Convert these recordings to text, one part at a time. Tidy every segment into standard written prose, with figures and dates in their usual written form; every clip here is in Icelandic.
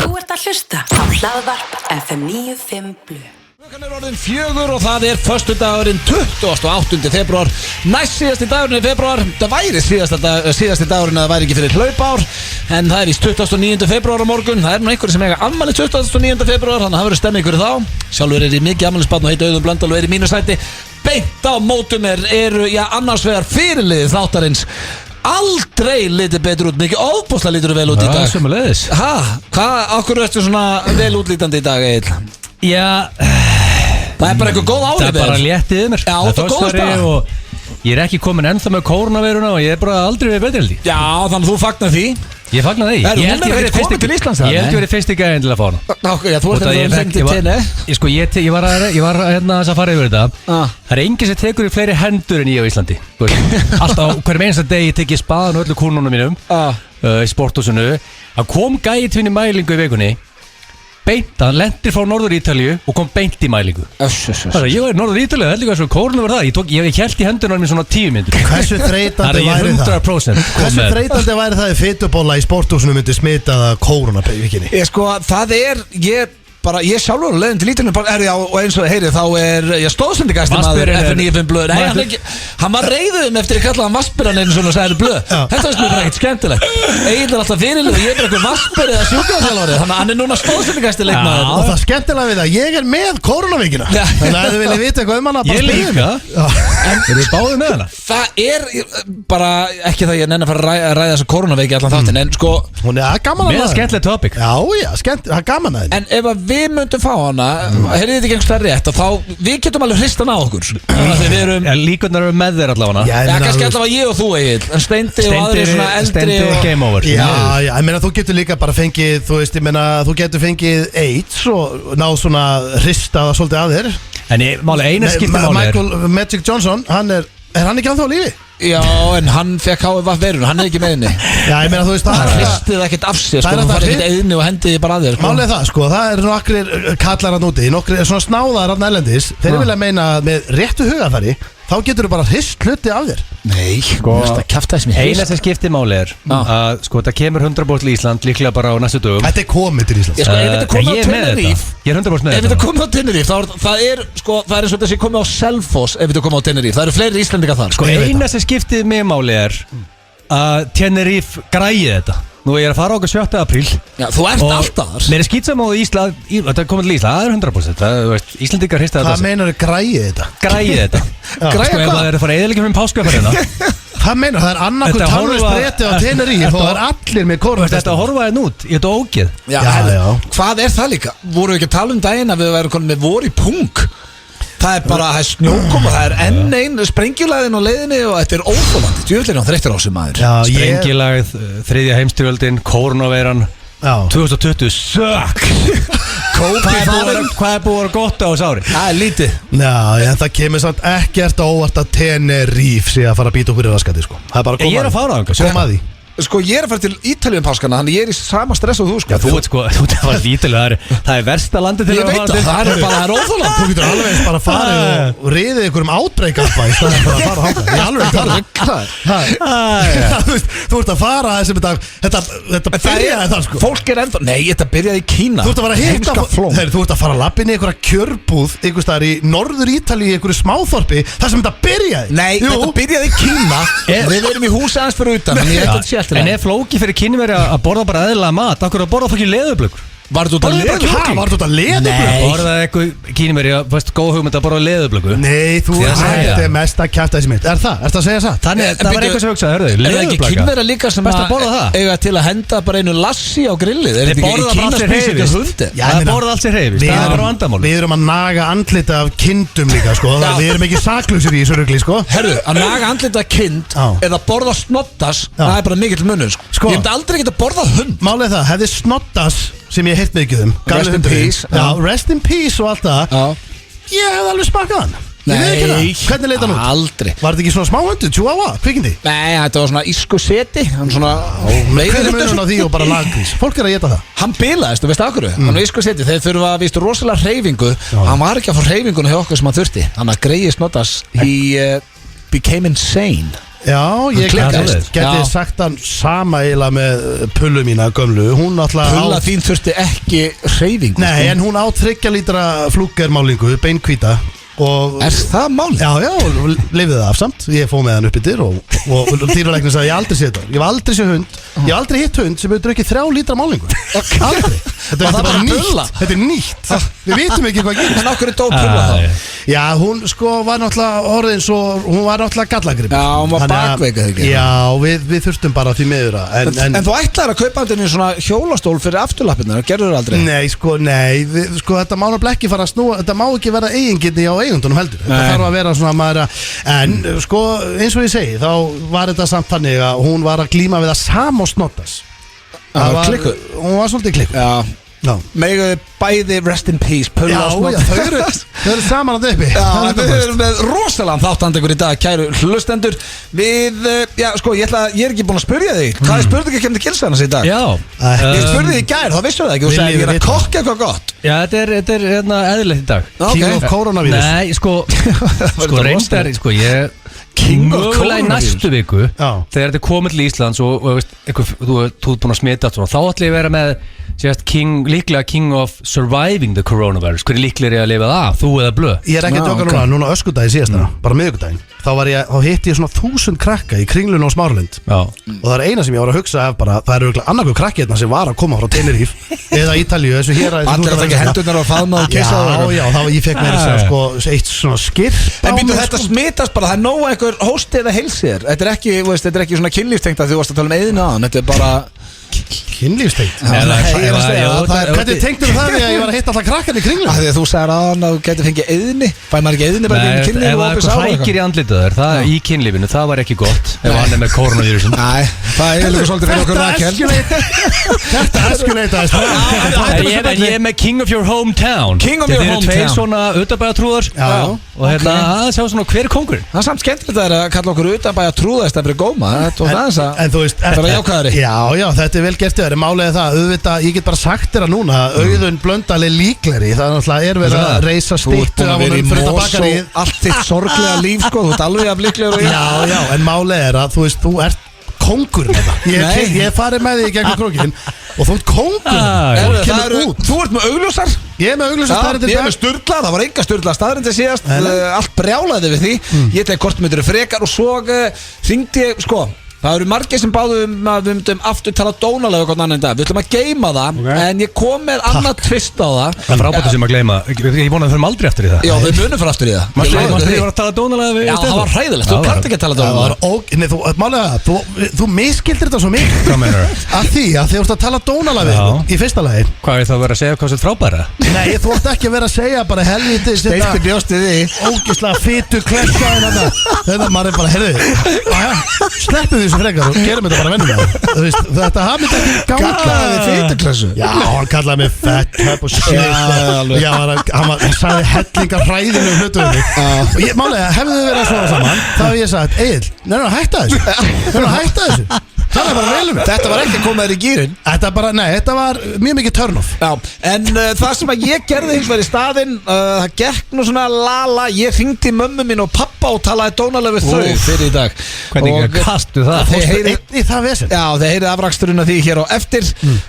Þú ert að hlusta á Hlaðvarp FM 95 Blu. Klukkan er orðin 4 og það er föstudagurinn 28. februar. Næst síðasti dagurinn í februar. Það væri síðasti dagurinn að það væri ekki fyrir hlaupár. En það er víst 29. februar á morgun. Það er nú einhverjum sem eiga afmæli 29. februar. Þannig að það verður stemning fyrir þá. Sjálfur er ég mikið afmælisbarn og heiti Auðun Blöndal og er í mínu sæti. Beint á mótum eru, annars vegar fyrirliðið þáttarins. Aldrei litið betur út, mikið ofboðslega lítur vel út í dag. Já, sömuleiðis. Akkur ertu svona vel útlítandi í dag, Egill? Já, það er bara eitthvað góð árið. það er bara léttið yfir mér. Já, það er góð föstudagur staða. og ég er ekki komin ennþá með kórnaveiruna og ég er bara aldrei við betri held ég. Já, þannig að þú fagnar því. Ég fagnar því. Herru, Ég hún held er ég ekkert verið komin til Íslands, Ég held nei? ég verið fyrsti gæðin til að fá hana. Já, þú ert Út af þetta ég til tenni. Ég var hérna að fara yfir þetta. Það er enginn sem tekur í fleiri hendur en ég á Íslandi. Þú veist. Alltaf hverjum einasta degi tek ég spaðan og öllu kúnunum mínum í sporthúsinu. Það kom gæi til mín í mælingu í vikunni. Beint, hann lendir frá Norður Ítalíu og kom beint í mælingu. Það er ég var í Norður Ítalíu, það held ég að svo kórnu var það. Ég held í hendurna mér svona 10 myndir. Hversu þreytandi væri það? 100% Hversu þreytandi væri það ef fitubóla í sporthúsinu myndi smita kórunavikinni? Ég sjálfur á leiðin til Ítalíu og eins og heyrið þá er stóðsendingæsti maður Vatnsberinn FM 95 Blöð. Nei, hann var reiðum eftir að kalla hann Vatnsberinn eins og sagði Blöð. Þetta finnst mér bara ekkert skemmtilegt. Egil er alltaf fyrirlið og ég er bara eitthvað Vatnsberinn eða sjúkraþjálfari. Þannig að hann er núna stóðsendingæsti leikmaður. Og það skemmtilega við það, ég er með kórunavikina. Þannig að þið viljið vita eitthvað hana, bara Ég spyrjið líka. mig. Eru þið báðið með hana? Það er bara ekki það ég nenni að fara að ræða þessa koronaveiki allan þáttinn. En sko, Hún er gaman að Með það. skemmtilegt topic. Já, það er gaman að það. en ef að við myndum fá hana, heyrðið þið ekki einhvers það rétt, þá við getum alveg hristan á okkur. Þannig að við erum, Líkurnar eru með þér allavega. kannski allavega ég og þú, Egil, en Steindi og aðrir svona eldri Steindi og... game over. Já, ég meina þú getur líka bara fengið, þú getur fengið AIDS og náð svona hristaða svolítið að þér. En eina skiptir máli er Michael Magic Johnson, hann er hann ekki ennþá á lífi? Já, en hann fekk HVF veirun, hann er ekki með henni. Já, ég meina þú veist Hann hristið ekkert af sér, sko, Það er hann þetta farið ekkert eðni og hendið bara að þér, sko. Málið er það, sko, það er nokkrir kallar hann úti, nokkrir svona snáðar hann erlendis. Þeir vilja meina að með réttu hugafæri þá getur þú bara hrist hluti af þér. Nei, það kjafta þess mér Eina sem skiptir máli er að sko það kemur 100% til Ísland líklega bara á næstu dögum. Þetta er komið til Íslands. Ef þetta komið á Ég er með Tenerife, þetta. Ég er 100% með ef þetta þetta. komið á Tenerife, það er eins og þessi komið á Selfoss ef þetta komið á Tenerife. Það eru fleiri Íslendingar þar, Sko ég veit eina sem skiptir mig máli er að Tenerife græði þetta. Nú ég er að fara okkur 7. apríl. Já, þú ert alltaf þar. Mér er skýtsam á Ísland, þetta er komið til Ísland, það er 100%. Þú veist, Íslandingar hrista þetta. Hvað meinar þau græði þetta? Græði þetta. Græja Sko ef hvað? það er að fara eðilegum um páskaferðina. Hvað meinar það? Er annarkur Þetta tálvist horfa- breyti á Tenerife og það er allir með Þú veist, þetta kórnatestum. horfa hérna út, ég er þetta ógeð. Já, Já, herru, já. Hvað er það líka? Voru við ekki að tala um daginn að við værum konum með vor í pung? Það er bara, það er snjókoma, það er enn einn sprengjulæðin á leiðinni og þetta er óþólandi. Djöfullinn á þreyttur á sem maður. Já, ég... Sprengilagð, þriðja heimstyrjöldin, kórnaveiran, Já. 2020, suck. Hvað er búið að vera gott á þessu ári? Það er lítið. Já, það kemur samt ekkert á óvart að Tenerife sé að fara að býta okkur í raskati, sko. Það er bara að Ég koma er að fara á þangað, Koma að því. Sko, ég er að fara til Ítalíu um páskana, þannig ég er í sama stress og þú, sko. Já, þú ert sko, þú ert að fara lítilega, það er versta landið til Ég veit það, það er bara óþólandi. Þú getur alveg eins bara farið og riðið ykkur átbreykarpa í staðan fyrir að fara á hanga. Ég alveg tala. Þú ert að fara þessum þetta byrjaði þar, sko. Fólk er ennþá, nei, þetta byrjaði í Kína. Þú ert að fara að hitta Heimska flón. Þú ert að fara að lappin í einhverja kjörbúð einhvers staðar í Norður Ítalíu í einhverju smáþorpi þar sem þetta byrjaði. Nei, Jú. þetta byrjaði í Kína. Við erum í húsi aðeins fyrir utan, þannig ég held að þetta sé allt í En lagi. er flóki fyrir kynveri að borða bara eðlilega mat, okkur að borða fokkin leðurblökkur? Var þetta út að leður? Var þetta leðurblöð? Borða eitthvað kynveri að, veist, góð hugmynd að borða leðurblökkur? Nei, þú Því að segja. þetta er mest að kæfta þessi mynd. Er það? Ertu að segja það? Þannig, En það var byrju, eitthvað sem hugsaði, hörðu, Er það ekki leðurblökka? kynverja líka sem Best að borða það? eiga til að henda bara einu lassi á grillið? Er Þeir þetta borða ekki í bara Kína allir spísir hreyfist. hundi? Já, Það ég meina, borða allt sér hreyfist, það er bara vandamáli. Við erum að naga andlita af kindum líka, sko. Já. Við erum ekki saklausir í þessu rugli, sko. Herru, að naga andlita kind Já. eða borða snoddas, Já. það er bara mikill munur, sko. Sko. Ég myndi aldrei geta borðað hund. Málið er það, hefði Snoddas sem ég heitt mikið um gamli Rest in hundurinn. peace, Já, já. rest in peace og allt það. Já. Ég hefði alveg smakað hann. Ég veit ekki það. Hvernig leit hann út? Aldrei. Var þetta ekki svona smá hundur, chihuahua, kvikindi? Nei, þetta var svona ísku seti. Hann svona Hver er munun á því og bara laggrís? Fólk er að geta það. Hann bilaðist, þú veist af hverju? Hann var ísku seti, þeir þurfa að víst rosalega hreyfingu. Hann var ekki að fá hreyfinguna hjá okkur sem hann þurfti. Hann að greiði snoddas, he became insane. Já, ég Klikkaðist. geti Já. sagt hann sama eiginlega með pullu mína gömlu. Hún náttúrulega Pulla þín þurfti ekki hreyfingu Nei, en hún á 3 lítra flúgermálingu, beinkvíta. Er það málið? Já, og lifið það af samt. Ég fóð með hann upp yfir og dýralæknir sagði ég hef aldrei séð þetta. Ég hef aldrei séð hund. Ég hef aldrei hitt hund sem hefur drukkið 3 lítra málingu. Aldrei. Þetta það er bara bara nýtt. pulla? Þetta er nýtt. Við vitum ekki hvað gerist. En okkur er dó Pulla þá? Já, hún sko var náttúrulega orðin svo, hún var náttúrulega gallagrip. Já, hún var bakveik, eða ekki? Já, við þurftum bara því miður að. En þú ætlaðir að kaupa henni svona hjólastól fyrir afturlappirnar, gerður það aldrei? Nei, þetta má náttúrulega ekki fara að snúa, þetta má ekki vera eigingirni á eigundunum heldur. Þetta þarf að vera svona maður en sko, eins og ég segi, þá var þetta samt þannig að hún var að glíma við að samosnottas. Það var klikkuð? Hún var svolítið klikkuð. Já. Meguðu bæði rest in peace, Pulla og Snott. Þau eru saman að uppi. Já, við erum með rosalega þáttandegur í dag, kæru hlustendur. Við, já, sko, ég er ekki búin að spyrja þig. Hvað er spurningi kemur til Gilsarnas í dag? Já Ég spurði þig í gær, þá vissu það ekki. Þú segir, ég er að kokka eitthvað gott. Já, þetta er eðlilegt í dag. King of Coronavirus. Nei, sko reyndar, sko ég King of mögulega í Coronavirus. næstu viku Já. þegar þetta er komið til Íslands og veist, þú ert búin að smita allt svona, þá ætla ég að vera með líklega King of Surviving the Coronavirus. Hver er líklegri að lifa það? Þú eða blöð? Ég er ekki að djóka núna öskudagi síðastana, bara miðvikudaginn. Þá hitti ég svona 1000 krakka í Kringlunni og Smáralind. Já. Og það er eina sem ég var að hugsa bara, það eru annarkur krakki hérna sem var að koma frá Tenerife eða Ítalíu, þessu hér að Allir að taka hendurnar og faðma og kissa það. Já, þá ég fekk meira sér sko eitt svona skirp. En býttu þetta smitast bara, það er nóg einhver hósti eða heilsir. Þetta er ekki svona kynlífstengt að þú varst að tala eðinu aðan. Þetta er bara kynlífstengt. Hvernig tengdur það því að ég var að hitta alltaf krakkan í Kringlunni? Því að þú sagðir aðan að þú getur fengið eðni. Fæ maður ekki eðni bara Nei, ekki kynlíf ef og það opið er sár eitthvað hrækir í andlitið þér, það í kynlífinu, það var ekki gott ef hann er með koronavírusin. Nei, það er líka svolítið fyrir okkur Rakel. Þetta eskuleitaðist. En ég er með King of your hometown. King of your Þeir eru hometown. tveir svona utanbæjartrúðar og hérna að sjá svona hver er kóngurinn. Það er samt skemmtilegt að kalla okkur utanbæja trúðast að fyrir góma. En þú veist, vera jákvæðari. Já, þetta er vel gert þér. Málið er það, auðvitað, ég get bara sagt þér að núna Auðun Blöndal er líklegri. Það er náttúrulega verið að reisa styttu af honum fyrir þetta bakarið. Allt þitt sorglega líf, sko. Þú ert alveg að líklegur. Já, en málið er að þú ert kóngur. Ég farið með því í gegnum krókin og þú ert kóngur. Þú ert með augljósar. Ég er með augljósar staðreyndir. Ég er með sturla, það var enga sturla staðreyndir síðast. Allt brjálaði við því. Ég tek hvort myndir frekar og svo hringdi ég, sko. Það eru margir sem báðum að við myndum aftur tala dónalega okkur annan dag. Við ætlum að geyma það, en ég kom með annað tvist á það. Það er frábært sem að gleyma. Ég vona að við förum aldrei eftir í það. Já, við munum fyrir aftur í það. Mástu ég var að tala dónalega við? Já, það var hræðilegt, þú kannt ekki að tala dónalega. Málega, þú miskildir þetta svo mikið. Hvað meinar það? Að því að þið vorst að tala dónalega við í fyrsta lagi. Hvað er það að vera að segja hvað sem frábæra? Nei, þú vart ekki að vera að segja bara helviti Steikti brjóstið því. ógislega fytu klessa þetta maður er bara, heyrðu sleppum því sem frekar og gerum þetta bara vennum þetta hafði þetta ekki ganga. Kallaði þið fytuklessu? Já, hann kallaði mig fett, höpp og shit. Hann sagði hellingar hræðinu hlutum og ég málega, hefðu þið verið að svona saman þá hef ég sagt, Egill, neina að hætta þessu það er bara velum. Þetta var ekki að koma þér í gýrin. Þetta var mjög mikið turn off. Já, en það sem að ég gerði hins vegar í staðinn, það gekk nú svona lala, ég hringdi mömmu mín og pappa og talaði dónalega við þau fyrir í dag. Hvernig kastu það? Einn í það vesinn. Já, þeir heyrið afraksturinn af því hér á eftir.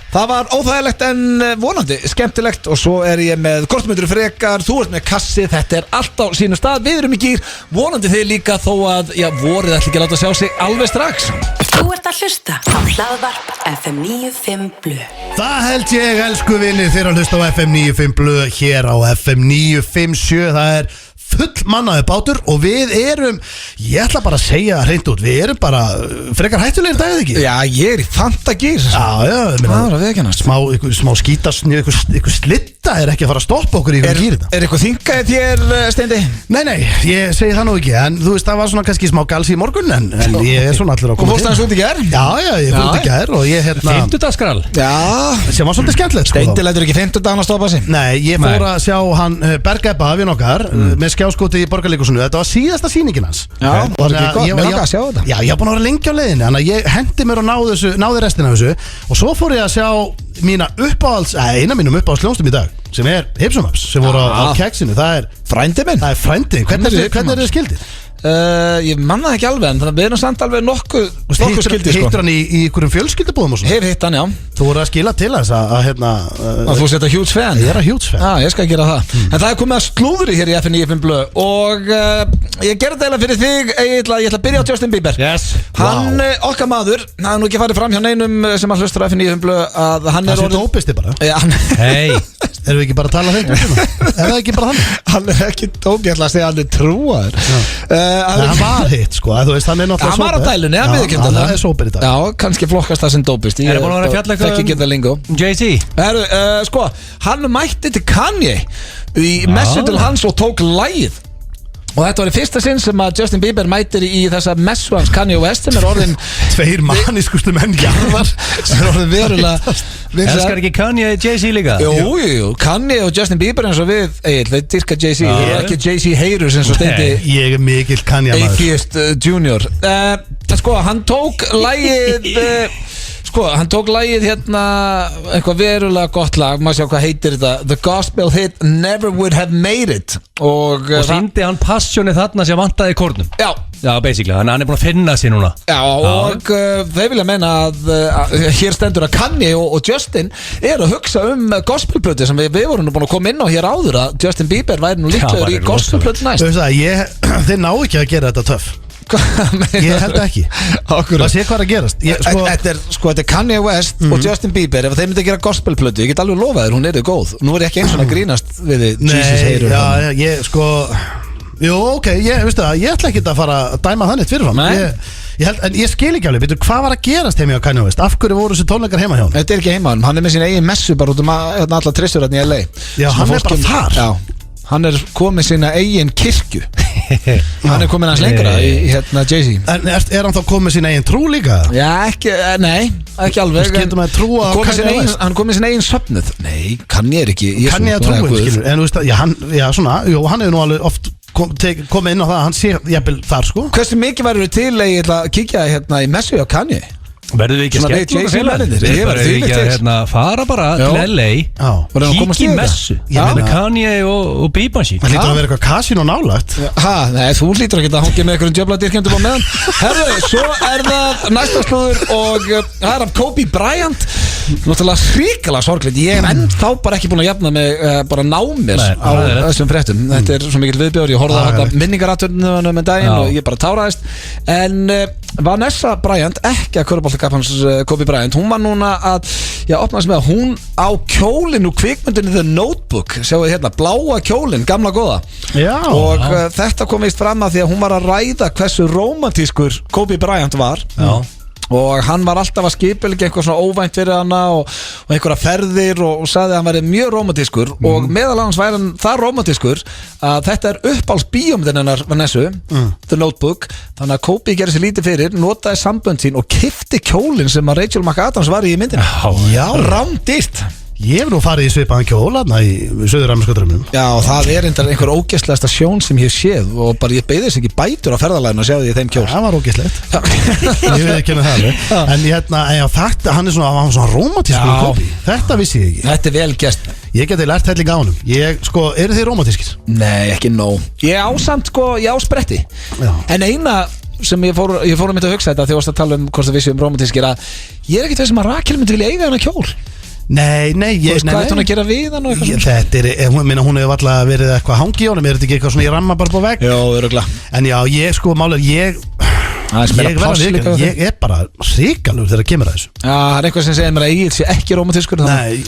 Það var óþægilegt en vonandi skemmtilegt og svo er ég með kortmyndur frekar, þú ert með kassi, þetta er allt á sínu stað, við erum í gýr, vonandi þið líka þó að, já, vorið ætli ekki að láta sjá sig alveg strax. Þú ert að hlusta á Hlaðvarp FM 95 Blu. Það held ég, elsku vinir, þeir að hlusta á FM 95 Blu hér á FM 957. Það er full mannaði bátur og við erum, ég ætla bara að segja hreint út, við erum bara frekar hættulegir dagið ekki. Já, ég er í fantagýr. Smá skítasnju, ykkur slitta er ekki að fara að stoppa okkur í ykkur gýrina. Er eitthvað þingaðið þér, Steindi? Nei, ég segi það nú ekki, en þú veist, það var svona kannski smá galsi í morgun, en ég er svona allir að koma til. Og fórst aðeins út í gær? Já, ég fór út í gær og ég Fimmtudagskrall? Já, sem var svolítið skemmtilegt, sko. Steindi lætur ekki 50 dagana að stoppa sig. Nei, ég fór að sjá hann Bergæpa við nokkar með skjáskoti í Borgarleikhúsinu. Þetta var síðasta sýningin hans. Já, var ekki gott, mér langaði að sjá þetta. Já, ég var búin að vera lengi á leiðinni, þannig að ég hendi mér og náði restina af þessu og svo fór ég að sjá eina mínum uppáhaldsljónstum í dag sem er Hipsumaps sem voru á keksinu. Það er frændi minn. Það er frændi. Hvernig er þið skildir? Ég manna ekki alveg en við erum samt alveg nokkuð skildi sko. Hittur hann í einhverjum fjölskyldubúðum og svona? Hef hitt hann, já. Þú voru að skila til þess að hérna Að þú setja huge fan? Ég að huge fan. Ég skal gera það. En það komið að slúðri hér í FN95 blöð og ég gerði það fyrir þig, ég ætla að byrja á Justin Bieber. Yes. Hann, okkar maður, hann er nú ekki farið fram hjá neinum sem að hlustur á FN95 blöð að hann er orðin dópisti bara. Hei. Erum við ekki bara að tala hreint um það? Er það ekki bara þannig? Hann er ekki dóp, ég ætla að segja hann er trúaður. Hann var hitt sko, þú veist, hann er náttúrulega hann var á dælunni, hann viðurkenndi það. Hann er sópir í dag. Já, kannski flokkast það sem dópist. Erum búin að vera að fjalla eitthvað um Jay-Z? Sko, hann mætti til Kanye í messu til hans og tók lagið. Og þetta var í fyrsta sinn sem að Justin Bieber mætir í þessa messu hans Kanye West sem er orðin Tveir manniskustu menn jarðar sem er orðin verulega Elskar ekki Kanye Jay-Z líka? Jú, Kanye og Justin Bieber eins og við þeir dyrka Jay-Z, þeir er ekki Jay-Z heyrus eins og steindi Ég er mikill Kanye maður Atheist Junior Sko, hann tók lagið hann tók lagið hérna eitthvað verulega gott lag, maður sjá hvað heitir þetta The Gospel Hit Never Would Have Made It og sýndi hann passjóni þarna sem vantaði í kórnum. Já, basically, hann er búin að finna sér núna. Já, og þeir vilja meina að hér stendur að Kanye og Justin er að hugsa gospelplötu sem við vorum nú búin að koma inn á hér áður að Justin Bieber væri nú líklegur í gospelplötu næst. Þeir ná ekki að gera þetta töff. Ég held ekki. Það sé hvað að gerast. Þetta er Kanye West og Justin Bieber. Ef þeir myndi að gera gospelplötu, ég get alveg lofað þér, hún er góð. Nú er ég ekki eins og að grínast við Jesus heyrur. Já, ég sko jú, ok, ég ætla ekki að fara að dæma þannig fyrirfram. En ég skil ekki alveg, veitur, hvað var að gerast heima á Kanye West? Af hverju voru þessi tónleikar heima hjá hann? Þetta er ekki heima hann er með sín eigin messu bara út alla tristur hérna í LA. Já, hann er bara þar. Já, hann er komið sína eigin kirkju. Hann er komin hans lengra í hérna Jay-Z. En er hann þá komið sína eigin trú líka? Já, nei, ekki alveg. Skildum að trúa á Kanye West? Hann komið sína eigin söfnuð. Nei, Kanye er ekki Kanye er trúin, skilur. En þú veist að, hann hefur nú alveg oft komið inn á það að hann sé jafnvel þar sko. Hversu mikið væru til að ég ætla að kíkja hérna í messu á Kanye? Verður við ekki skemmt Við verðum ekki að fara bara til LA Kíkja í messu með Kanye og Beyoncé. Það lítur að vera eitthvað kasín og nálægt. Nei, þú lítur ekki að hangja með einhverjum djöfladýrkjöndum á meðan. Herðu, svo er það næsta slúður og það er af Kobe Bryant. Náttúrulega hrikalega sorglegt. Ég er ennþá bara ekki búin að jafna mig bara ná mér á þessum fréttum. Þetta er svo mikil viðbjóður. Ég horfði á þetta minningaraturnum með daginn og ég bara táraðist. En Vanessa Bryant, ekki að körfuboltakap hans Kobe Bryant, hún var núna að opnaðist með að hún á kjólinn úr kvikmyndinni The Notebook, sjáu þið hérna, bláa kjólinn, gamla góða. Og þetta kom vist fram að því að hún var að ræða hversu rómantískur Kobe Bryant var. Og hann var alltaf að skipulegja eitthvað svona óvænt fyrir hana og einhverja ferðir og sagði að hann væri mjög rómantískur og meðal annars væri hann það rómantískur að þetta er uppáhalds bíómyndin hennar Vanessu, The Notebook. Þannig að Kobe gerði sér lítið fyrir, notaði sambönd sín og keypti kjólinn sem að Rachel McAdams var í myndinni. Já, rámdýrt. Ég hef nú farið í svipaðan kjólaðna í Suður-ameríska drömmunum. Já, og það er einhver ógeðslegasta sjón sem ég hef séð og bara ég beið þess ekki bætur á ferðalæðinu að sjá því þeim kjól. Það var ógeðslegt. Ég veit ekki með það alveg. En þetta, hann er svona rómantískur Kobe. Þetta vissi ég ekki. Þetta er vel gert. Ég geti lært helling á honum. Eru þið rómantískir? Nei, ekki nóg. Ég á samt, ég á spretti. En eina sem ég fór að mynda að hugsa þetta þegar ég varst að tala hvort það vissi rómantískir að ég er ekkert veist sem að Rakel myndi vilja eiga hana kjól. Nei, hvað er hún að gera við hann og eitthvað? Þetta er, hún hefur alltaf verið eitthvað hangi á honum, er þetta ekki eitthvað svona ég ramma bara på vegg? Jó, öruglega. En já, ég er bara hrikalur þegar það kemur að þessu. Já, það er eitthvað sem segir mér að Egill sé ekki rómantískur. Nei,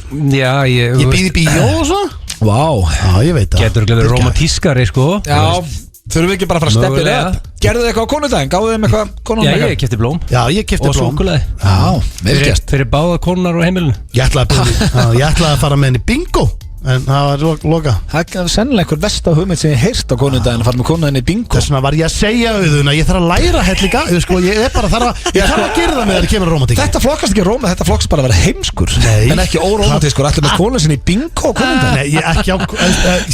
ég býði bíó og svo. Vá. Já, ég veit það. Getur verið romantískari, sko. Já. Þurfum við ekki bara að fara að steppa þér upp? Gerðu þið eitthvað á konudaginn? Gáðu þið þeim eitthvað? Já, ég keypti blóm. Já, ég keypti blóm. Og súkkulaði. Já, vel gert. Fyrir báða konunar á heimilinu. Ég ætlaði að fara með henni bingo, en það var loka. Það er sennilega einhver versta hugmynd sem ég heyrst á konudaginn að fara með konuðinni í bingo. Þess vegna var ég að segja auðvun að ég þarf að læra hellinga. Ég er bara þarf að gera það með þegar kemur rómantík. Þetta flokkast ekki róma, þetta flokkast bara að vera heimskur. Nei. En ekki órómantískur. Ætlum með konuð sinni í bingo á konudaginn. Nei, ég ekki á,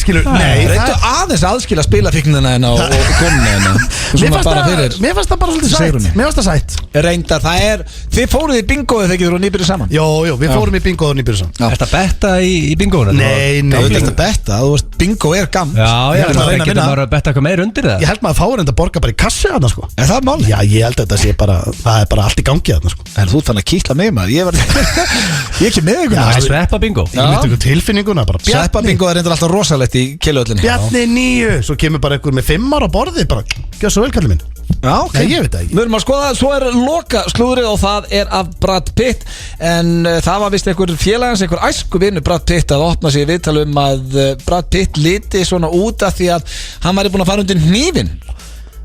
skilur, nei. Reyndu aðeins aðskila spilafíknina hennar og konuna hennar. Mér fannst það bara svolítið sætt. Mér fannst það sætt. Reyndar, það er, þið fóruð í bingoið þegar þið voru nýbyrjuð saman. Jó, við fórum í bingoið og nýbyrjuð saman. Ertu að betta í bingoinu? Nei, Nei, Þú veist að betta, þú veist, bingo er gamm Já, Ég ætla að reyna að getur vinna. maður að betta eitthvað meir undir það Ég held maður fáir enda að borga bara í kassi þarna sko Er það máli? Já, ég held að þetta sé bara, það er bara allt í gangi þarna sko En þú fann að kýtla mig maður Ég er ekki með ykkur Það maður. er sveppa bingo Ég myndi ykkur tilfinninguna bara Sveppa bingo er reyndar alltaf rosalegt í keiluöllinni Bjarni 9, svo kemur bara einhver með 5 ára á borði bara, gjör svo vel kallið minn Já, ok. Nei, ég veit það ekki. Við erum að skoða, svo er loka slúðrið og það er af Brad Pitt En það var vist einhver félagans, einhver æsku vinnu Brad Pitt að opna sig í viðtal að Brad Pitt liti svona út af því að hann væri búin að fara undir hnífinn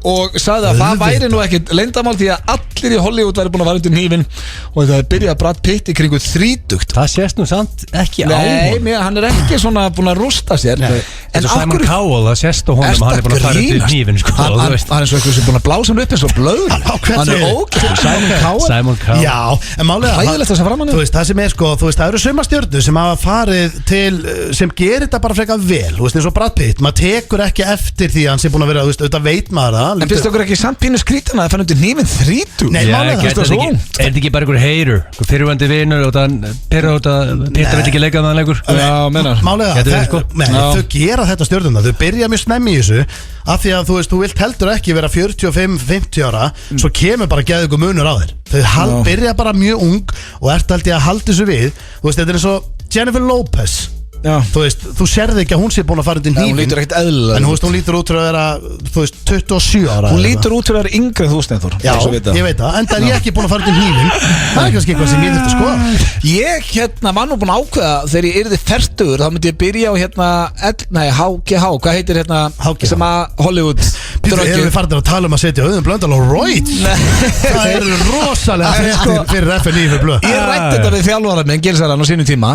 og sagði að það væri nú ekkert leyndamál því að allir í Hollywood væri búin að fara undir hnífinn og það byrjaði Brad Pitt í kringu 30 Það sést nú samt ekki á Nei, honum hann er ekki svona búin að rústa sér Nei. En Eins og Simon Cowell, það sést á honum að hann er búin að fara undir hnífinn sko, Hann þú er veist. eins og einhver sem er búin að blása hann upp eins og blöður Á, hvern Hann er segir? ógeð Simon Cowell Simon Cowell Já, en málega Hræðilegt að segja framan í. Þú veist, það sem er sko, þú veist, það eru sumastjörnu sem hafa farið til, sem gerir þetta bara frekar vel, þú veist, eins og Brad Pitt maður tekur ekki eftir því að hann sé búin að vera, þú veist, auðvitað veit maður það En finnst okkur ekki samt pínu skrítina að það fann undir hnífinn 30? Nei, Já, málega, gæti það þetta svo ekki- ungt. Er þetta ekki bara einhver hater, einhver fyrirvændi vinur og það pyrra út að Pitta vill ekki leika með hann lengur Já, mennar Málega, Gæti verið, sko. Já. þau gera þetta stjörnuna, þau byrja mjög snemmi í þessu af því að þú veist, þú vilt heldur ekki vera 45-50 ára svo kemur bara geðu ykkur munur á þér þau byrja bara mjög ung og ert held ég að halda þessu við þú veist, þetta er eins og Jennifer Lopez Já. þú veist, þú sérði ekki að hún sé búin að fara undir Hún hnífinn lítur ekkert eðlilega en þú veist, hún lítur út fyrir að vera, þú veist, 27 ára Hún eða lítur út fyrir að vera yngri en þú, Steinþór Já, ég veit það, en það er ég ekki búin að fara undir hnífinn það er kannski eitthvað sem ég þurfti að skoða Ég var nú búin að ákveða þegar ég yrði fertugur þá myndi ég byrja á HGH, hvað heitir HGH. sem að Hollywood Býtu, erum dröggið? við farin að tala um að setja Auðun Blöndal og Royd það eru rosalega fréttir fyrir FNÍ fyrir blöð Ég rætti þetta við þjálfara minn, Gilsaran á sínum tíma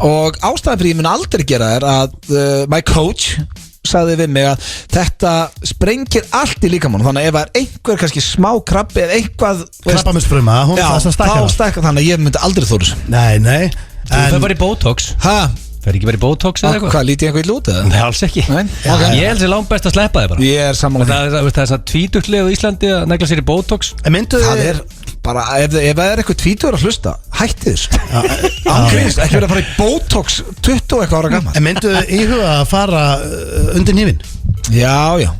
og ástæðan fyrir ég mun aldrei gera er að my coach sagði við mig að þetta sprengir allt í líkamann þannig að ef það er einhver kannski smá krabbi eða eitthvað krabbameinsfruma, hún er það sem stækkar þá stækkar þannig að ég myndi aldrei þóru Nei, Þú fer bara í Botox Hæ? Fer ekki bara í Botox eða eitthvað? Hvað, lítið ég eitthvað í lútið? Nei, alls ekki Nei? Ok. Ég held sér langt best að sleppa þig bara Ég er Og sammála því. það er svona tvítugtlið á Íslandi að negla sér í Botox En myndu Það er bara, ef það er eitthvað tvítur að hlusta hætti þessu Ángriðis, ekki verið að fara í Botox 20 og eitthvað ára gammal En myndu íhuga að fara undir hnífinn Já,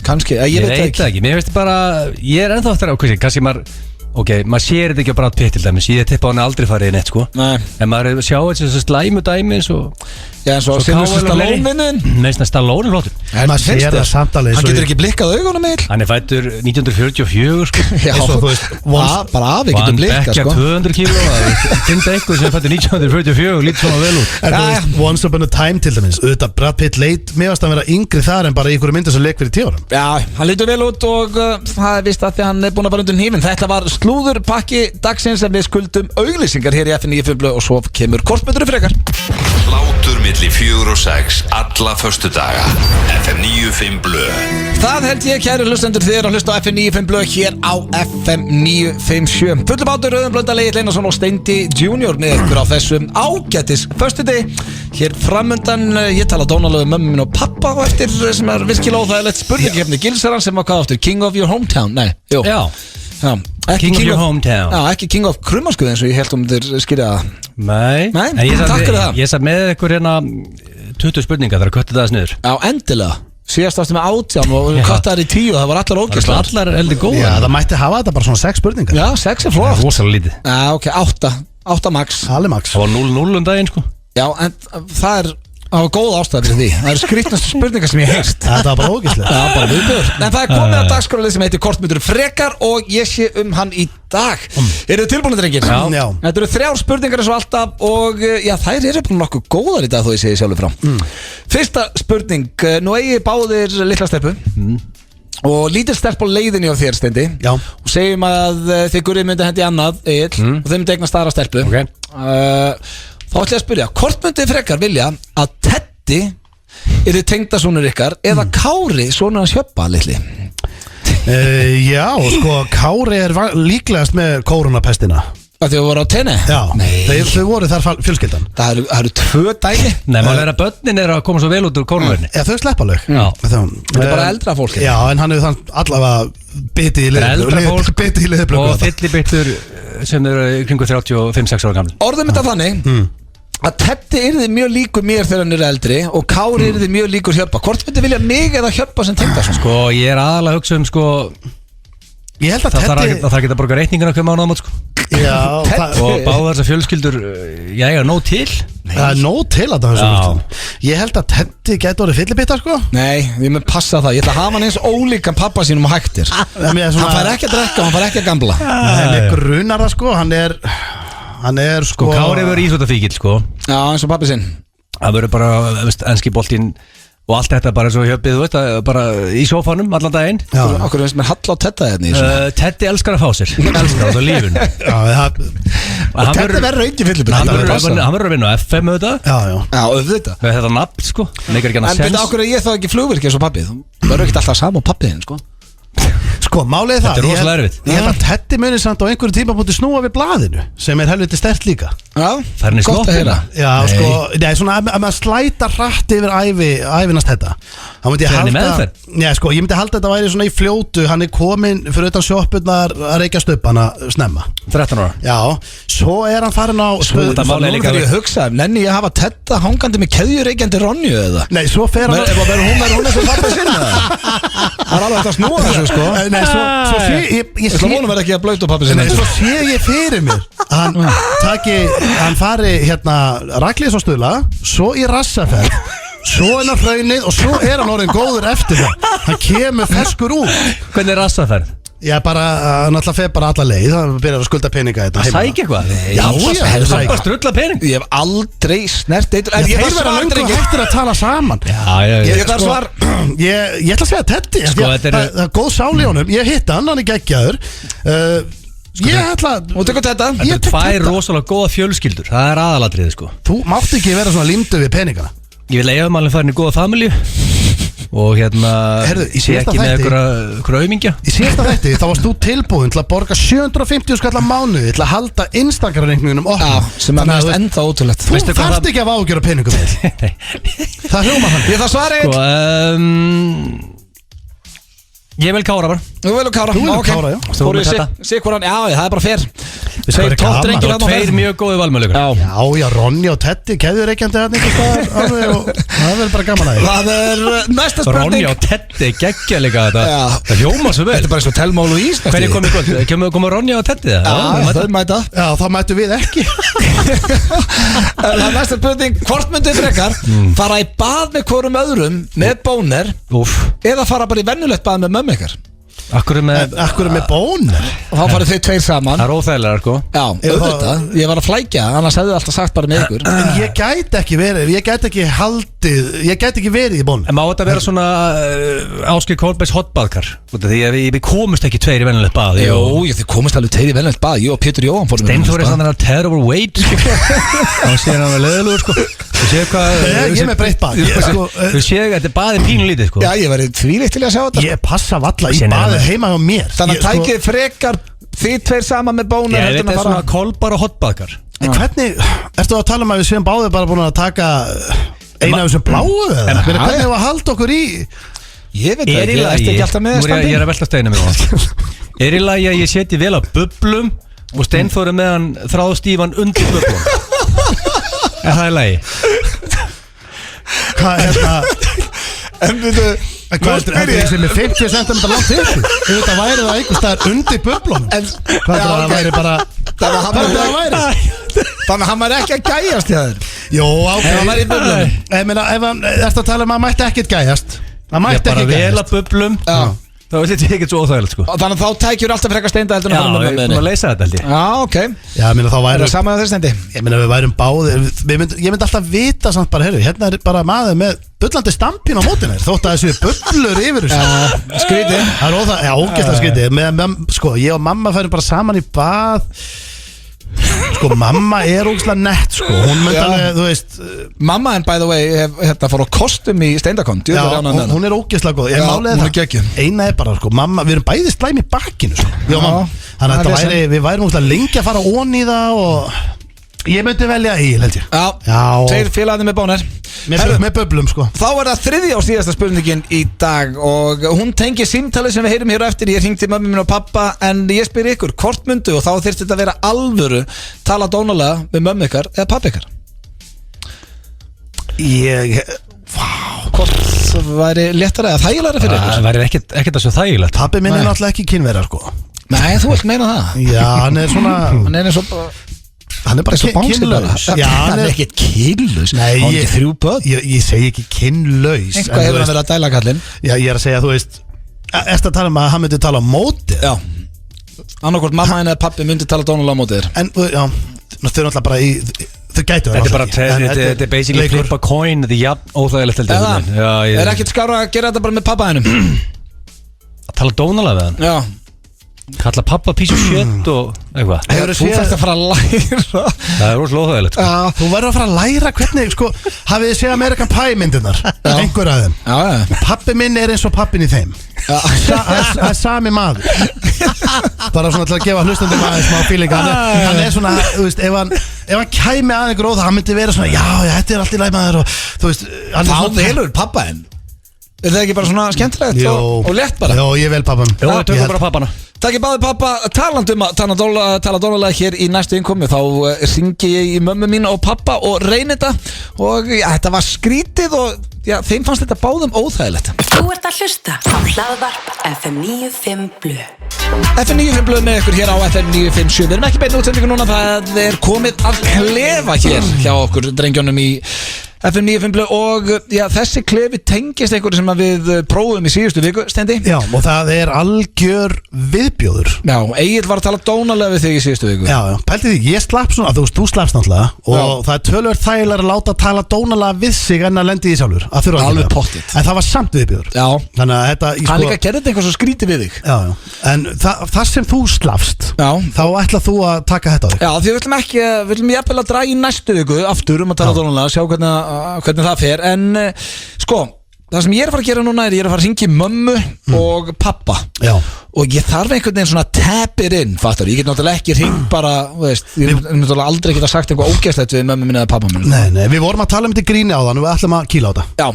kannski, ég veit það ekki Mér veist bara, ég er ennþá eftir að kannski maður Ok, maður sér þetta ekki á Brad Pitt til dæmis Ég tippa á hann aldrei farið í neitt sko Nei. En maður sjá þessi slæmu dæmi eins og Já, en svo Sylvester Stallone vinnin Nei, svona Stallone er flottur Maður sér það samt alveg Hann eins og getur í- ekki blikkað augunum meil Hann er fættur 1944 sko Já, eins og þú veist, bara afi Og getur hann blikkað bekkja sko 200 kíló Finna eitthvað sem fættur 1944 Lít svona vel út En þú Já, veist, Once Upon a Time til dæmis auðvitað Brad Pitt leit meðast að vera yngri þar en bara í einhverju myndu sem leik fyrir 10 árum Já, hann lítur vel út og það er vist að því að hann er búin að fara undir hnífinn Þetta var slúðurpakki dagsins en við skuldum auglýsingar hér í FNÍ og svo kemur kortmyndur frekar Hlátur milli 4 og 6 alla föstudaga FM 95 Blu. Það held ég, kæri hlustendur, þið eru að hlusta á FM 95 Blöð hér á FM 957 Fullum átur, Auðun Blöndal, Egill Einarsson og Steindi Junior með ykkur á þessum ágætis föstudegi Hér framundan, ég tala dónalega um mömmu minn og pappa og eftir sem er virkilega óþægilegt spurningkefni Gilsaran sem var hvað aftur, King of your hometown, nei, jú Já, Já, ekki King of your hometown. Já, ekki King of krummaskuð eins og ég held þér skýrja það nei Nei, En ég takk fyrir það. Ég satt með ykkur hérna 20 spurningar þar að köttu það þess niður Já, endilega Síðast ástu með 18 og Já. kattaðar í 10 það var allar Það ógæslega er allar eldi Já, góða það mætti hafa þetta bara svona 6 spurningar Já, 6 er Það flott er rosalega lítið Já, ok, 8 max Halli Max Það var 0-0 daginn sko Já, en það var góð ástæð fyrir því Það eru skrýtnastu spurningar sem ég heyrst Þetta var bara ógæslega Já, bara viðbjör En það er komið að dagskrálið sem heitir Kortmyndur frekar og ég sé hann í dag Eru þið tilbúinir, drengir? Já. Þetta eru 3 spurningar eins og alltaf og já, þær eru bara nokkuð góðar í dag þó ég segi sjálfur frá Fyrsta spurning, nú eigi báðir litla stelpu og lítil stelp á leiðinni á þér, Steindi Já. og segjum að þið gurið myndi hendi annað Egill og þeim myndi eignast aðra stelpu Ok. Þá ætla ég að spyrja, hvort myndið frekar vilja að Teddy eru tengdasonur ykkar eða Kári, sonur hans Hjöppa litli? Já, sko, Kári er líklegast með koronapestina Að þið voru á tenni? Já, Nei, þau voru þar fjölskyldan það eru 2 dæmi Nei, maður er að börnin er að koma svo vel út úr kórnverðinni Já, þau sleppa alveg Já. Þetta er bara eldra fólk Já, en hann hefur þann allavega bitið í Eldra fólk Bitið í liðblöku Og fyllibittur sem eru kringu 35-6 ára gamli Orðum þetta þannig að Teddi yrði mjög líkur mér þegar hann er eldri og Kári yrði mjög líkur Hjörpa. Hvort myndi vilja mig eða Hjörpa sem Tengdason? Sko, ég er aðalega að hugsa sko Ég held að það Teddi þarf ekki að borga reikningina hverjum mánuðamót sko. Já, Og báðar þessar fjölskyldur ég eiga nóg til. það er nóg til að það Ég held að Teddi gæti orðið fyllibittar sko. Nei, ég mun passa það. Ég ætla að hafa hann eins ólíkan pappa sínum og hægtir. Hann fær ekki að drekka, hann fær ekki að gambla. Nei, með grunar það sko. Hann er sko Kári verður íþróttafíkill sko. Já, eins og pappi sinn. Það verður bara, enski boltinn og allt þetta bara eins og Hjöppi, þú veist, bara í sófanum allan daginn. Okkur finnst mér hall á Tedda hérna í þessu. Teddi elskar að fá sér. Elskar á lífun. Og Teddi verður auðvitað fyllibittar. Hann verður að vinna á FM auðvitað. Já auðvitað. Með þetta nafn sko. Meikar ekki En annað veit sens. okkur að ég þá ekki flugvirki eins og pappi. Þú verður ekkert alltaf saman og pappiðinn, sko. Sko, málið það Þetta er rosalega erfitt. Ég held að Teddi muni samt á einhverju tímabúti snúa við blaðinu sem er helviti stert líka. Já, Það er henni gott að heyra. Já, sko, nei, svona að maður slæta hratt yfir æfinast þetta. Þá myndi ég Fer hann í halda meðferð? Já, sko, ég myndi halda að þetta væri svona í fljótu. Hann er komin fyrir utan sjoppurnar að reykja stuppana snemma. 13 ára. Já, svo er hann farin á þetta mál er Nú líka- þegar ég hugsa, nenni ég að hafa Tedda hangandi með keðjureikjandi Ronju eða? Nei, svo fer hann Verður hún eins og pappi sinna? Það er alveg hægt að snúa þessu, sko. Nei, svo sé ég Ég ætla að vonum verð ekki að blauta pappi sinna. Nei, svo sé ég fyrir mér hann fari hérna raklís á stuðla, svo í rassaferð, svo inn á hraunið og svo er hann orðin góður eftir það. Hann kemur ferskur út. Hvernig er rassaferð? Já, bara, hann alltaf fer bara alla leið. Hann byrjar að skulda peninga þetta heima. Sækja eitthvað? Já, já, Bara strulla pening? Ég hef aldrei snert eitt. En þeir verða löngu hættir að tala saman. Ég þarf svar. Ég ætla að segja Teddi Sko, þetta er- Það er góð sál í honum. Ég hitta hann er geggjaður. Ég ætla Og tekur Tedda. Þetta er tvær rosalega góða fjölskyldur. Það er aðalatriði sko. Þú mátt ekki vera svona límdu við peningana. Ég vil eiga málinn farin í góða familju. Og hérna Heyrðu, í sé síðasta ekki með þætti- einhverja aumingja. Í síðasta þætti þá varst þú tilbúin til að borga 750 skall á mánuði til að halda Instagram-reikningunum opna. Já, sem er Þannig mest að ennþá ótrúlegt. Þú Veistu hvað þarft það- ekki að ágjöra peningum þér. Það hljóma hann. Ég þarf svarið. Sko, ég vil Kára bara. Þú velur Kára. Þú velur Ok. Kára, já. Þú Fóru með þetta? sig hvor hann. Já, það er bara fair. hvað Segir er tótt gaman? drengir Og tveir mjög góði valmölugur. Já, Ronny og Teddy keður ekki hann einhvers staðar alveg og það verður bara gaman að því. Það er næsta spurning. Ronny og Teddi geggja líka þetta. Já. Það hljóma svo vel. Þetta er bara eins og Telma og Louise. Hvernig kom í kvöld? Komur Ronny og Teddi það? Já, þau mæta. Já, þá mættu við ekki. Það er næsta spurning. Hvort myndið frekar fara í bað með hvorum öðrum með bóner Úff. eða fara bara í vennulegt bað með mömmu ykkar? Akkur með Akkur er með bónir. Og þá farið þau tveir saman. Það er óþægilega sko. Já, auðvitað. Ég var að flækja, annars hefðu alltaf sagt bara með ykkur. En ég gæti ekki verið, ég gæti ekki verið í bónir. En má þetta vera svona Ásgeir Kolbeins hotbaðkar? Því að við komumst ekki tveir í venjulegt bað. Jó, þið komist alveg tveir í vennulegt bað. Ég og Pétur Jóhann fórum í Steinþór er vennulegt bað. þannig að tear overweight sko. Þá sér hann að leðilegur sko. Þú sér hvað Ég er með breytt bað. Þú sér að þetta er baði pínulítið sko. Já, ég verið þvíleitt til að sjá þetta. Ég passa valla í Síðan er baðið það- heima á mér. Þannig að tækið frekar þið tveir saman með bóner Ég heldur veit en það að er svona fara. kolbar og hotbaðkar. En hvernig, ertu að tala um að við séum báðir bara búin að taka eina af þessum bláu eða? Hvernig hefur að halda okkur í? Ég veit Er það í ekki, lagi ertu ekki alltaf með Nú er ég standin? að velta steinu með það. Er í lagi að ég seti vel á bublum og Steinþór er með hann þráðstífan undir bublum? Er það í lagi? Hvað er þetta? En veitu, Hvað er þetta sem er 50 cm langt til? Þetta væri það einhvers staðar undir bublunum. Hvað er það væri bara? Þannig að hann Hvað er það væri- væri? þannig að hann var ekki að gæjast hjá þér. Jó, ok. Ef hann væri í bublunum. Ég meina, ef hann, ertu að tala um að hann mætti ekkert gæjast? Hann Ég er mætti bara ekki vel gæjast. að bublum. Já. Það var þetta ekkert svo óþægilegt sko. Og þannig að þá tækjur alltaf frekar steinda heldur en Já, að fara ég með er búin að mömmu. leysa þetta held ég. Já, ok. Já, ég meina, þá Er væri... það saman að þeir steindi? Ég meina, við værum báðir... Ég myndi alltaf vita samt bara, heyrðu, hérna er bara maður með bullandi stampin á mótinu þótt að þessu bullur yfir þessu. Skrítið. Það er óþæg, já, ógeðslega skrítið. Sko, ég og mamma færum bara saman í bað. Sko, mamma er ógeðslega nett, sko. Hún myndi Já. alveg, þú veist... Mamma en by the way fór á kostum í steindakon. Já, hún er ógeðslega góð. Já, hún er geggjuð. Eina er bara, sko, mamma, við erum bæði slæm í bakkinu, sko. Ég og Já, mamma. Þannig það að er þetta við værum ógeðslega lengi að fara ón í það og... Ég myndi velja Egil, held ég. Já, tveir félagarnir með bónir. Með böblum, sko. Þá er það þriðja og síðasta spurningin í dag og hún tengir símtalið sem við heyrum hér á eftir. Ég hringdi mömmu minn og pappa en ég spyr ykkur, hvort myndu og þá þyrfti þetta að vera alvöru tala dónalega með mömmu ykkar eða pappa ykkar? Hvort væri léttara eða þægilega fyrir ykkur? Það væri ekkert að svo þægilegt. Pabbi minn er náttúrulega ekki kynverjar sko. Nei, þú vilt meina það. Já, hann er svona Hann er eins og Hann er bara kynlaus. Já, hann er ekkert kynlaus. Nei, hann er ekki 3 börn. Ég segi ekki kynlaus. Eitthvað hefur hann verið að dæla kallinn. Já, ég er að segja, þú veist Eftir að tala að hann myndi tala á móti. Já. Annarkvort mamma henni eða pappi myndi tala dónulega á móti þér. En, já, þau er náttúrulega bara í Þau gætu Þetta er bara, þetta er basically flip a coin. Þetta er jafn óþægilegt heldur. Er ekkert skára að gera þetta bara með pappa hennum? Að tala dónalega við hann? Já. Kalla pappa piece of shit og eitthvað. Þú þarfst að fara að læra. Það er rosalega óþægilegt sko. Þú verður að fara að læra hvernig sko, hafið þið séð American Pie myndirnar einhver af þeim. Pappi minn er eins og pappin í þeim. Það er sami maður. Bara svona til að gefa hlustundum aðeins smá feeling. Hann er svona, þú veist, ef hann kæmi að einhver óþæg, hann myndi vera svona já, þetta er allt í lagi maður og þú veist, þá velur pappa henn. Er það ekki bara svona skemmtilegt og lett bara? Jó, ég vel pappan. Jó, við tökum bara pappana. Takk ég báði pappa, talandum að tala dónalega hér í næstu innkomi. Þá ringi ég í mömmu mín og pappa og reyni þetta. Og þetta var skrítið og þeim fannst þetta báðum óþægilegt. Þú ert að hlusta á Hlaðvarp FM 95 Blu. FM 95 Blu með ykkur hér á FM 957. Við erum ekki beinu útsendingu núna, það er komið að klefa hér hjá okkur drengjónum í FM 95 Blu og þessi klefi tengist einhverju sem við prófum í síðustu viku, Steindi. Já, og það er algjör viðbjóður. Já, Egill var að tala dónalega við þig í síðustu viku. Já, pælti því, ég slapp svona, þú slappst náttúrulega og það er tölvöld þægilega að láta tala dónalega við sig en að lendi í sjálfur. Alveg pottitt. En það var samt viðbjóður. Já. Þannig að þetta hann líka gerði þetta eitthvað svo skrítið við þig. Já, en það sem þú slappst, þá ætlað þú að taka þetta á þig. Já, því við viljum jafnvel að draga í næstu viku aftur að tala dónalega, sjá hvernig það fer. En sko, það sem ég er að fara að gera núna er ég er að fara að hringja í mömmu og pappa. Já. Og ég þarf einhvern veginn svona tapir inn, fattar. Ég get náttúrulega ekki hringt bara, veist, ég náttúrulega aldrei geta sagt eitthvað ógeðslegt við mömmu minna eða pappa minna. Nei, við vorum að tala um þetta gríni á þann og við ætlum að kýla á þetta. Já.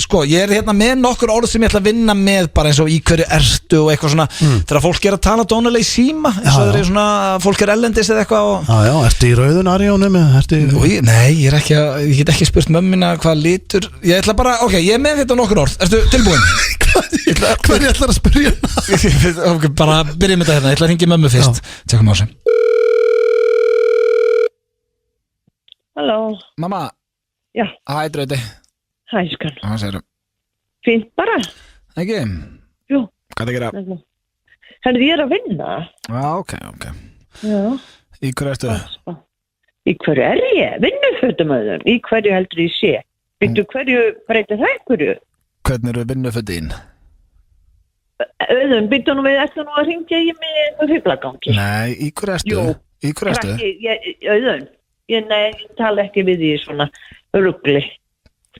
Sko, ég er hérna með nokkur orð sem ég ætla að vinna með, bara eins og í hverju ertu og eitthvað svona, þegar fólk er að tala dónulega í síma, eins og það er svona, fólk er ellendis eða eitthvað og... Já, ertu í rauðun Arjónum eða ertu í... Nei, ég get ekki spurt mömmina hvað litur, ég ætla bara, ok, ég er með þetta nokkur orð, ertu tilbúin? Hvað ég ætla að spyrja? Ok, bara byrjum þetta hérna, ég ætla að hringja mömmu fyrst, tjekkum á sig. Halló. Mamma. Já. Hæ, drauti. Hæ, skan. Hvað segir þú? Fínt bara. Ekki? Jú. Hvað er að gera? Herðu, ég er að vinna. Já, ok. Já. Í hverju ertu? Í hverju er ég? Vinnufötumöðun. Í hverju heldur ég sé? Veitu hverju breytir það einhverju? Hvernig eru vinnufötin? Auðun, byrju nú við eftir nú að ringja í mig einhver fyrflagangi. Nei, í hverju ertu? Jú. Í hverju ertu? Auðun, ég tala ekki við því svona rugli.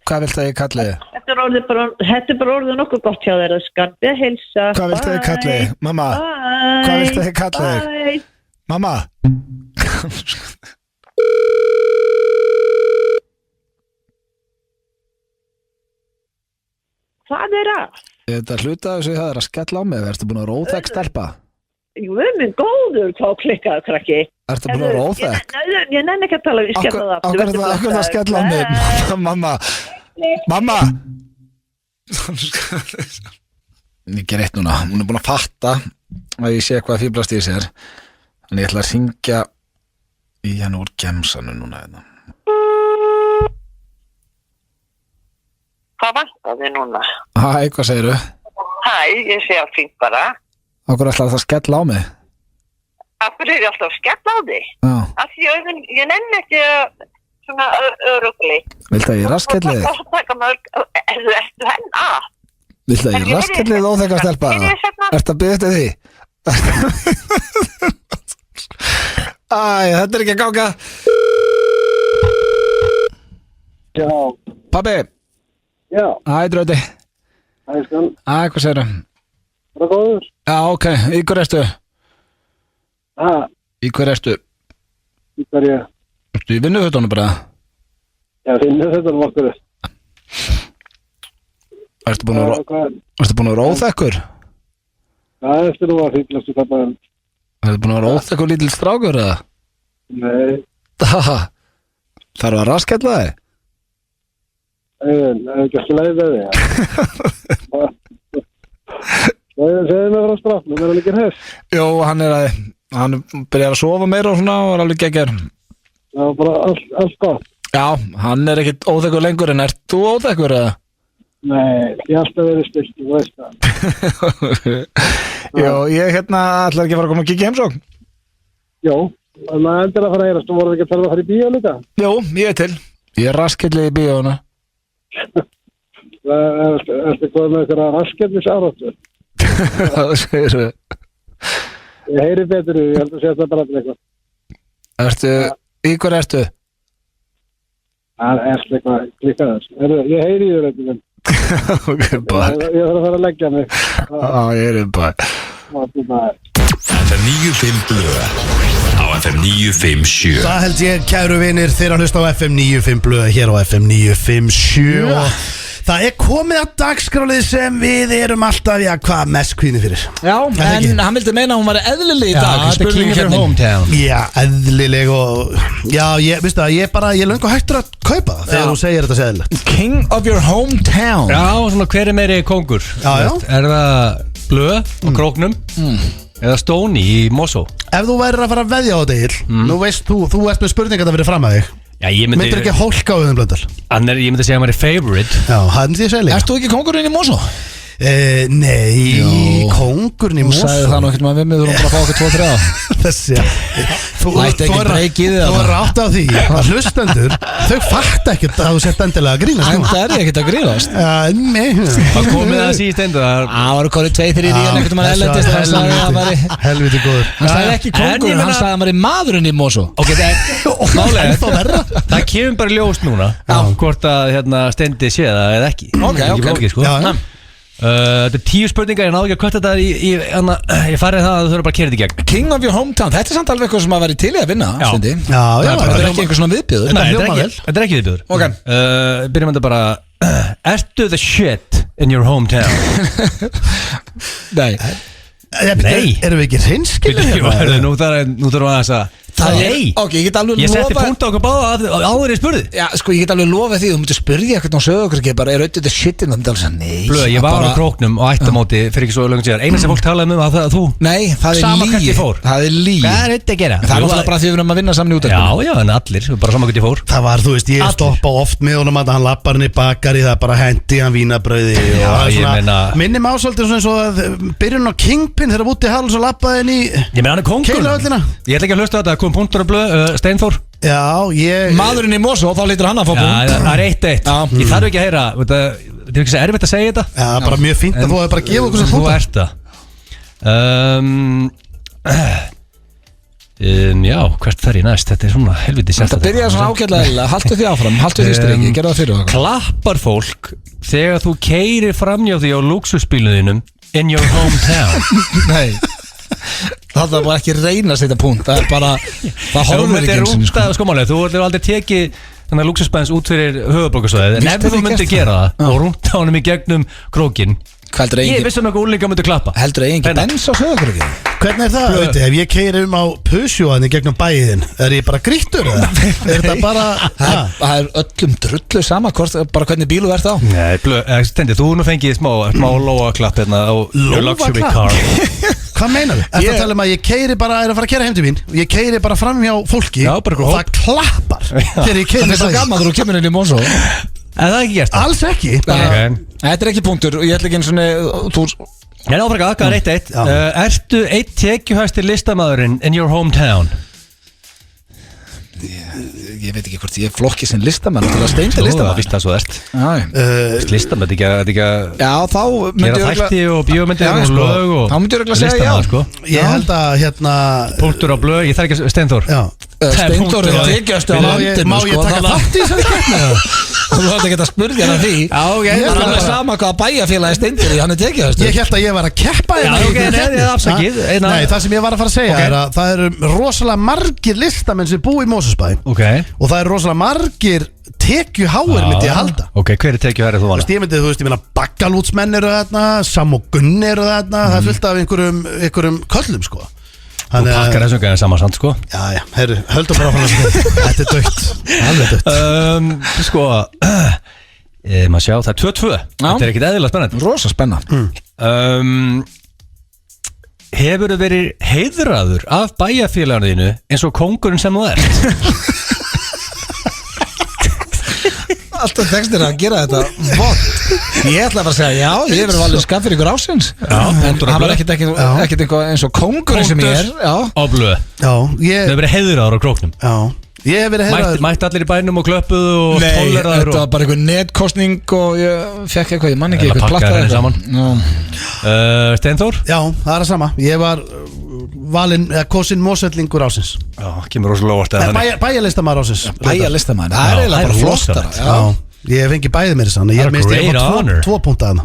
Hvað vilt það ég kalli þið? Þetta er bara orðið nokkuð gott hjá þér að skampi að heilsa. Hvað vilt það ég kalli þið? Mamma? Hvað vilt það ég kalli þið? Mamma? Hvað er það? Þetta hluta þessu það er að skella á mig. Ertu búin að róþekk stelpa? Jú, minn góður, hvað klikkaðu krakki. Ertu búin að róþekk? Ég nenni ekki að tala við skella það aftur. Akkur það skella á mig? Mamma? Ég ger eitt núna. Hún er búin að fatta að ég sé hvað fýblast í sér. Þannig ég ætla að hringja í hann úr gemsanu núna. Hvað vantar þið núna? Hæ, hvað segirðu? Hæ, ég sé að fínt bara. Akkur ætlar það að skella á mig? Akkur er ég alltaf að skella á þig? Já. Af því ég nenni ekki svona örugli. Viltu að ég raskelli þig? Ertu henn að? Viltu að ég raskelli þig óþekka stelpa? Ertu að byggja eftir því? Æ, þetta er ekki að ganga. Já. Pabbi. Já. Hæ, drauti. Hæ, skan. Hæ, hvað segirðu? Bara góður. Já, ok. Í hverju ertu? Hæ? Í hverju ertu? Í hverju? Ertu í vinnuhutunum bara? Já, vinnuhutunum okkur. Ertu búin að vera óþekkur? Það eftir nú að fýllastu kappaðum. Ertu búin að vera óþekkur lítill strákur eða? Nei. Þarf að raskella þig? ekki að slæða þig. Segðu mig frá strafnum, hann ekki hess? Jó, hann byrjar að sofa meira og svona og alveg geggjör. Já, bara allt gott. Já, hann ekkit óþekkur lengur, en ert þú óþekkur eða? Nei, ég alltaf verið stilt, þú veist það. Jó, ég ætlar ekki að fara að koma að kíkja heimsókn. Jó, en maður endur að fara að heyrast, þú voruð ekki að fara í bíó líka? Jó, ég til. Ég raskillig í bíónu. Ertu hvað með eitthvað rasketnis áráttu? Það segir þau. Ég heyri betur, ég held að segja þetta bara eitthvað. Í hver ertu? Það er eitthvað klikkaðast. Ég heyri í þér eitthvað. Ok, bæ. Ég þarf að fara að leggja mig. Ég bæ. FM 95 Blöð á FM 957. Það held ég, kæru vinir, þeir að hlusta á FM 95 Blöð hér á FM 957 og það er komið að dagskrálið sem við erum alltaf, hvað mest kvíðin fyrir. Já, en hann vildi meina að hún var eðlileg í dag. Já, the king of your hometown. Já, eðlileg og já, veistu það, ég löngu hættur að kaupa það þegar þú segir þetta eðlilegt. King of your hometown. Já, svona hver er meiri kóngur? Já. Er það Blöð á Króknum eða Stóni í Mosó? Ef þú værir að fara að veðja á þetta Egill, nú veist þú ert með spurningar að vera fram að þig. Já, ég Myndir ekki hólka á Auðun Blöndal? Ég myndi segja að hann er favorite. Já, það myndi ég segja líka. Ert þú ekki kóngurinn í Mosó? Nei, kóngurinn í Mosó. Þú sagði það nú ekkert með við erum bara að fá okkur 2-3 Þessi, Þú ætti ekki breyk í þig Þú er rátt á því að hlustendur, þau fatta ekkert að þú sett endilega að grínast. Það er ekkert að grínast. Nei. Hvað komið það síðust endur? Það voru korið 2-3 í hann einhvern veginn ellendist. Helviti góður. Hann sagði ekki kóngurinn, hann sagði að hann var í maðurinn í Mosó. Ok, það kemur bara ljóst núna hvort að Steindi sé það eða ekki. Ok. Þetta er 10 spurningar, ég náðu ekki að kvötta þetta ég farið það að þú þurfa bara að kera þetta í gegn. King of your hometown, þetta er samt alveg eitthvað sem að vera til í að vinna, Steindi. Já, þetta er ekki einhver svona viðbjöður. Þetta er ekki viðbjöður. Ok. Byrjum þetta bara, ertu the shit in your hometown? Nei. Erum við ekki hreinskilin? Nú þurfum við að Nei. Ok, ég get alveg Ég setti lofa punkt á okkur báða áður í spurði. Já, sko, ég get alveg lofað því. Þú myndir spurði eitthvað og sögðu okkur ekki bara, er auðvitað shit inn? Það myndi alveg að nei. Blöð, ég var á Króknum og ættamóti fyrir ekki svo lögum síðan. Eina sem fólk talaði um það þú. Nei, það er Sama hvert lygi. ég fór. Það er lygi. Hvað er þetta að gera? Það er náttúrulega bara því við erum að vinna saman í útvarpinu. Já, en allir, bara sama hvert ég fór. Það var, þú veist, ég stoppa oft með honum að hann lappar hann í bakari, það bara hendi hann vínabrauði og minnum ásvöldir svona eins og að byrjun á Kingpin þegar úti hals og lappaði henni í hann er kóngur. Ég ætla ekki að hlusta á þetta, kom punktur á Blöð, Steinþór. Já, maðurinn í Mosó, þá lítur hann að fá punkt. Já, það er 1-1. Ég þarf ekki að heyra, þetta er ekki svo erfitt að segja þetta. Já, bara mjög fínt að þú hefur bara gefið okkur sem Þú ert það. Já, hvert fer ég næst? Þetta er svona helviti sérst. Þetta byrjaði svona ágætlega, haltu því áfram, haltu því strengi, gerðu það fyrir okkur. Klappar fólk þegar þú keyrir framjá því á lúxusbílunum in your hometown? Nei. Það var ekki reyna að setja punkt. Það er bara, það horfir ekki eins og sko málega, þú hefur aldrei tekið þannig að lúxusbæns út fyrir höfuðborgarsvæðið. En ef þú myndir gera það og rúnta honum í gegnum krókin, ég vissum eitthvað úrlinga myndi klappa. Heldur það engin bens á höfuðborgarsvæðið? Hvernig er það? Ef ég keyri á Pusjóðan í gegnum bæðin, er ég bara grýttur eða? Er þetta bara Það er öllum drullu sama bara hvernig bílu ert á. Nei, Steindi, þú nú fengið smá lóaklapp hérna á your luxury car. Hvað meinar þú? Þetta tala um að ég keyri bara, er að fara að keyra heim til mín og ég keyri bara fram hjá fólki og það klappar þegar ég keyri. Það er svo gaman þegar þú kemur inn í Mosó. En það er ekki gert. Alls ekki. Þetta er ekki punktur og ég ætla ekki eins og Ég er áfragað, hvað er 1-1? Ertu eitt tekjuhæsti listamæðurinn in your hometown? Ég veit ekki hvort ég er flokki sem listamenn. Það er Steindi listamenn. Það vist það svo ert. Listamenn, þetta ekki að Já, þá myndi gera þætti og bíómyndir og lög og þá myndi ég örugglega segja já. Ég held að punktur á Blöð, ég þarf ekki að Steinþór. Steindór er tekjastu á landinu. Má ég taka þátt í þessari keppni? Þú þarf ekki að spurja hann því. Það er alveg sama hvaða bæjarfélagi Steindór í, hann er tekjastu. Ég held að ég var að keppa Nei, það sem ég var að fara að segja er að það eru rosalega margir listamenn sem búi í Mosfellsbæ og það eru rosalega margir tekjuháir myndi ég halda. Ok, hver er tekjuhærið þú valda? Ég meina Baggalútsmenn eru þarna, Sam og Gunn eru þarna, það er fullt af einhverjum köllum sko. Þú pakkar þessum gæðin saman samt sko. Já, heyrðu, höldum bara á hann. Þetta er dögt, alveg dögt. Sko, Maður sjá, það er 2-2. Þetta er ekkit eðlilega spennandi. Rosa spenna. Hefur þið verið heiðraður af bæjarfélaginu eins og kóngurinn sem þú ert? Alltaf textir að gera þetta vott. Ég ætla bara að segja já, ég hefur valið skaff fyrir ykkur ásins. En það var ekkert eitthvað eins og kóngurinn sem ég er. Á blöð. Þið hefur verið heiðraður á króknum. Já, ég hef verið heiðraður. Mætti allir í bænum og klöppuðu og Nei, tolleraður. þetta var bara einhver netkostning og ég fekk eitthvað, ég man ekki Eða eitthvað pakkaði þeim saman. Steinþór? Já, það er það sama. Ég var valinn, kosin mósellingur ásins. Já, kemur rosa lóvart Bæjarlistamæður ásins. Bæjarlistamæður, það er eiginlega bara flottara. Já, ég hef fengið bæðið mér þannig. Ég misti ég var 2 punkta þarna.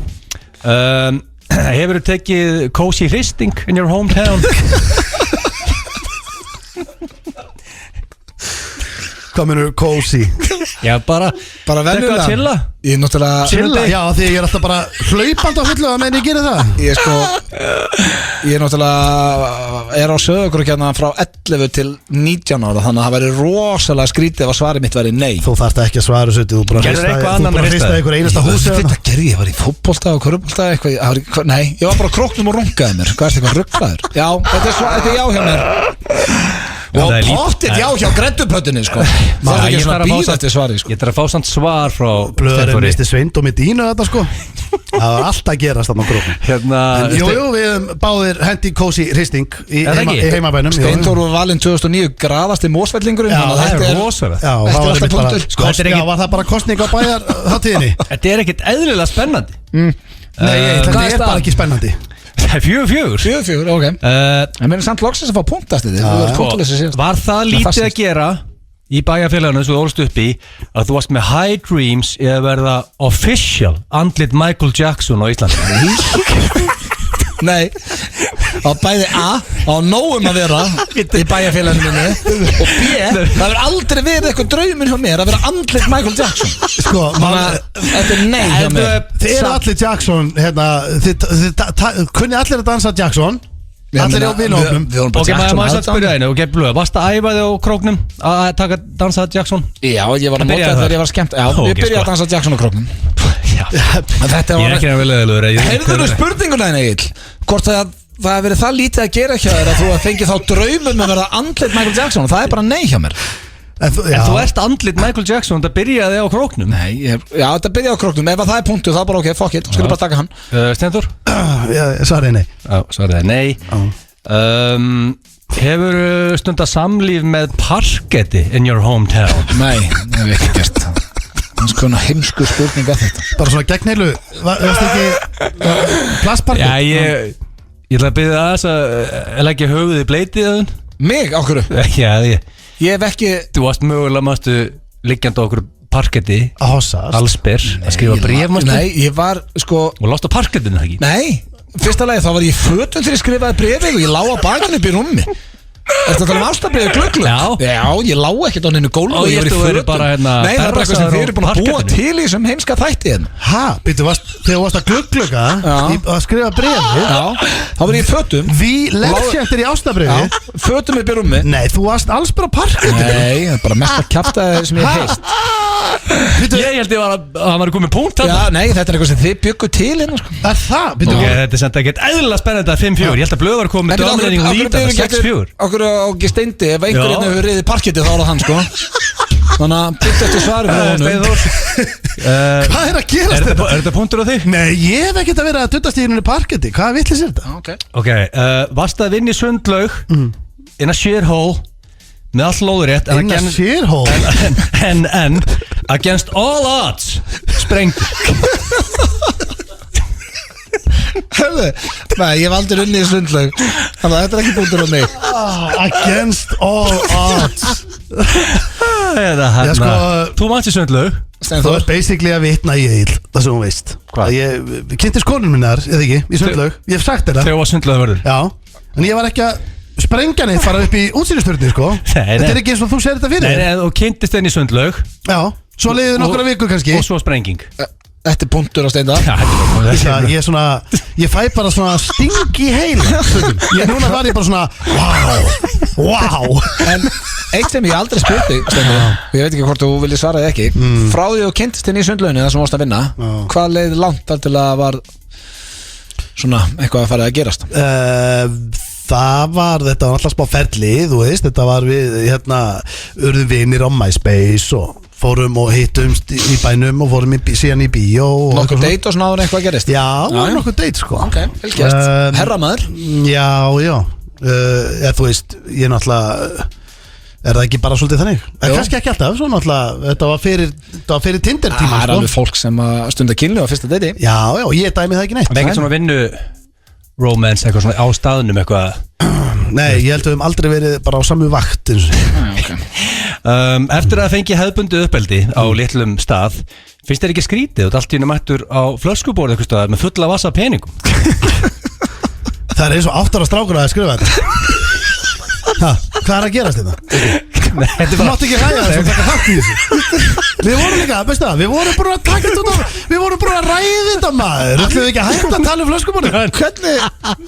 Hefur þið tekið cozy hristing in your hometown? Hvað mennur cozy? Já, bara venjulega. að chilla. Ég er náttúrulega Chilla? Já, því ég er alltaf bara hlaupandi á fullu að menn ég gerir það. Ég er náttúrulega á sögur hérna frá 11 til 19 ára, þannig að það væri rosalega skrítið ef að svarið mitt væri nei. Þú þarft ekki að svara þessu, þú bara hristaði einhver einasta húsi. Þetta gerði ég, var í fótbolta og körfubolta eitthvað, nei, ég var bara á króknum og rungaði mér. Hvað er þetta eitthvað rugglaður? Já, þetta er já hjá mér. Og pottit já hjá greddupötunni sko. Það er ekki svona býð eftir svari sko. Ég þarf að fá samt svar frá Blöðurinn misti Sveind og mitt ína þetta sko. Það var alltaf að gerast þarna á grófum. Jú, við hefum báðir hendi cozy hristing í heimabænum. Steinþór var valinn 2009 graðasti mósvellingurinn. Já, það er rosalega. Já, var það bara kostning á bæjarhátíðinni? Þetta er ekkert eðlilega spennandi. Nei, þetta er bara ekki spennandi. 4-4, ok. En mér er samt loksins að fá punktast þið. Var það lítið að gera í bæjarfélaginu sem þú ólst upp í að þú varst með high dreams í að verða official andlit Michael Jackson á Íslandi? Nei, á bæði A á nógum að vera í bæjarfélaginu minni og B, það verður aldrei verið eitthvað drauminn hjá mér að vera andlit Michael Jackson. Sko, þetta er nei hjá mér. Þið eru allir Jackson hérna, þið kunni allir að dansa Jackson. Allir á vinahópnum. Ok, maður að spyrja einu, ok, blöð, varst að æfa þig á króknum að dansa Jackson? Já, ég var að nota þegar ég var skemmt. Já, ég byrjaði að dansa Jackson á króknum. Ég er ekki að vilja eðluður. Heyrðu spurninguna þín Egill, hvort það hefur verið það lítið að gera hjá þér að þú fengið þá draumum að vera andlit Michael Jackson og það er bara nei hjá mér. En þú ert andlit Michael Jackson, það byrjaði á króknum? Nei, já, það byrjaði á króknum. Ef það er punktu þá bara ok, fuck it, skulum bara taka hann. Steinþór? Svarið nei. Svarið er nei. Hefur stundar samlíf með parketti in your hometown? Nei, það hef ekki gert það. Svona heimsku spurning að þetta. Bara svona gegnheilu, varst ekki plastparkett? Já, ég ætla að byrja þess að leggja höfuð í bleitið að hún. Mig, okkur? Já, ég hef ekki. Þú varst mögulega mástu liggjandi á okkur parketti að hossa, allsber, að skrifa bréf mástu. Nei, ég var sko. Og lást á parkettinu það ekki? Nei, fyrsta lagi þá var ég fötum þegar ég skrifaði bréfið og ég lá á bakinu upp í rúmi. Ertu að tala ástabriðið glögglu? Já, ég lá ekkert á hennu gólfi og ég var í fötum. Nei, það er bara eitthvað sem þið eru búin að búa til í þessum heimska þætti hérna. Hæ, býttu, þegar þú varst að glöggluga að skrifa bréfið? Já, þá var ég í fötum. Við leggsettir í ástabriðið? Já, fötum upp í rúmi. Nei, þú varst alls bara parkettinu. Nei, það er bara mest að kjaftaði sem ég heist. Ég held að hann var komið punkt. Já, nei, þetta er eitthvað sem þið byggu til hérna sko. Er það? Þetta er samt ekkert eðlilega spennandi að 5-4. Ég held að Blöð var komið með dömlening og líta 6-4. Okkur á Steindi, ef einhver hérna hefur riðið parketti þá er það hann sko. Þannig að byggja eftir svari frá honum. Hvað er að gerast þetta? Er þetta punktur á þig? Nei, ég hef ekkert að vera að duttast í henni parketti. Hvað vitlis er þetta? Ok, varst að vinna í Sundlaug in a shithole með all lóðurétt in a shithole en against all odds sprengt. Hörðu, nei, ég hef aldrei unnið í Sundlaug. Þannig að þetta er ekki punktur á mig. Against all odds. Þú mætti Sundlaug. Þú er basically að vitna í Egill, það sem þú veist. Ég kynnti skonun minnar, eða ekki, í Sundlaug. Ég hef sagt þetta. Þegar var Sundlaug verður. Já, en ég var ekki að sprengja neitt fara upp í útsýnisturni, sko. Þetta er ekki eins og þú segir þetta fyrir. Nei, þú kynntist þenni í Sundlaug. Já, svo leiðið nokkra vikur kannski. Og svo sprenging. Þetta er punktur á Steinda. Ég er svona, ég fæ bara svona sting í heila. Núna var ég bara svona, wow. En eitt sem ég aldrei spurði, Steinda, ég veit ekki hvort þú viljið svara eða ekki, frá því þú kynntist inn í sundlauginu þar sem varst að vinna, hvað leið langt þar til að var svona eitthvað að fara að gerast? Þetta var alltaf smá ferli, þú veist, þetta var við, urðum vinir á MySpace og fórum og hittumst í bænum og fórum síðan í bíó. Nokkuð date og svona áður eitthvað gerist? Já, nokkuð date sko. Ok, velgert. Herramaður? Já. Þú veist, ég náttúrulega, er það ekki bara svolítið þannig? Kannski ekki alltaf, svo náttúrulega, þetta var fyrir Tinder tíma. Það er alveg fólk sem stundar kynlu á fyrsta date. Já, ég dæmi það ekki neitt. Það er ekkert svona vinnu romance, eitthvað svona á staðnum eitthvað. Nei, ég held að við höfum aldrei verið bara á samu vakt eins og Eftir að fengi hefðbundi uppeldi á litlum stað, finnst þér ekki skrítið og allt í einu mættur á flöskuborð eitthvað staðar með fulla vasa peningum? Það er eins og 8 ára strákur að skrifa þetta. Hvað er að gerast þetta? Þú mátt ekki ræða þessu og taka þátt í þessu. Við vorum líka, veistu það, við vorum bara að taka þetta út á, við vorum bara að ræða þetta maður. Ætlum við ekki að hætta að tala um flöskuborði? Hvernig,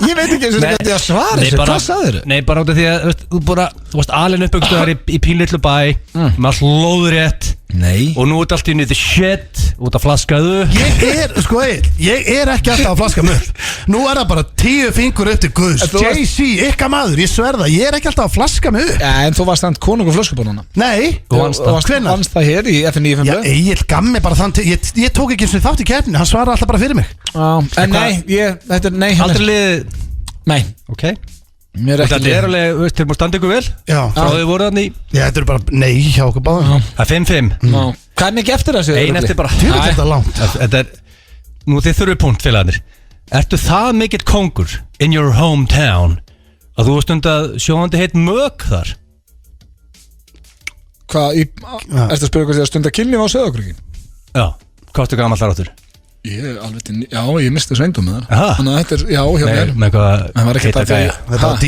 ég veit ekki eins og hvernig ég að svara þessu, hvað sagður? Nei, bara út af því að þú varst alin uppbyggstöðar í pínlitlu bæ, með allt lóðrétt. Nei. Og nú er allt í nýtt shit út að flaskaðu. Ég er ekki alltaf að flaska mig. Nú er það bara 10 fingur upp til Guðs. JC, ykkar maður, ég sverða, ég er ekki alltaf að flaska mig upp. Ja, en þú varst þannig konungur flöskuborðuna. Nei, hvenær? Vannst það hér í FN95? Já, Egill gammi bara þann til, ég tók ekki eins og þátt í keppni, hann svaraði alltaf bara fyrir mig. En nei, þetta er nei. Aldrei liðið? Nei. Ok. Þetta er alveg, þú veist, til múið standa ykkur vel. Já. Frá þau voru þannig. Já, þetta er bara nei hjá okkur báðum. Það er 5-5. Hvað er mikið eftir þessu? Ein eftir bara. Þú veit þetta langt. Þetta er, nú þið þurfið punkt félagarnir. Ertu það mikill kongur in your hometown að þú varst stundað sjóðandi heitt mög þar? Hvað, ertu að spyrja hvað því að stunda kynlíf á Sauðárkróki? Já, hvað ertu gamall þar áttur? Ég misti sveindum með það. Þannig að þetta er, já, hjá mér. Með hvað heita gæja. Þetta var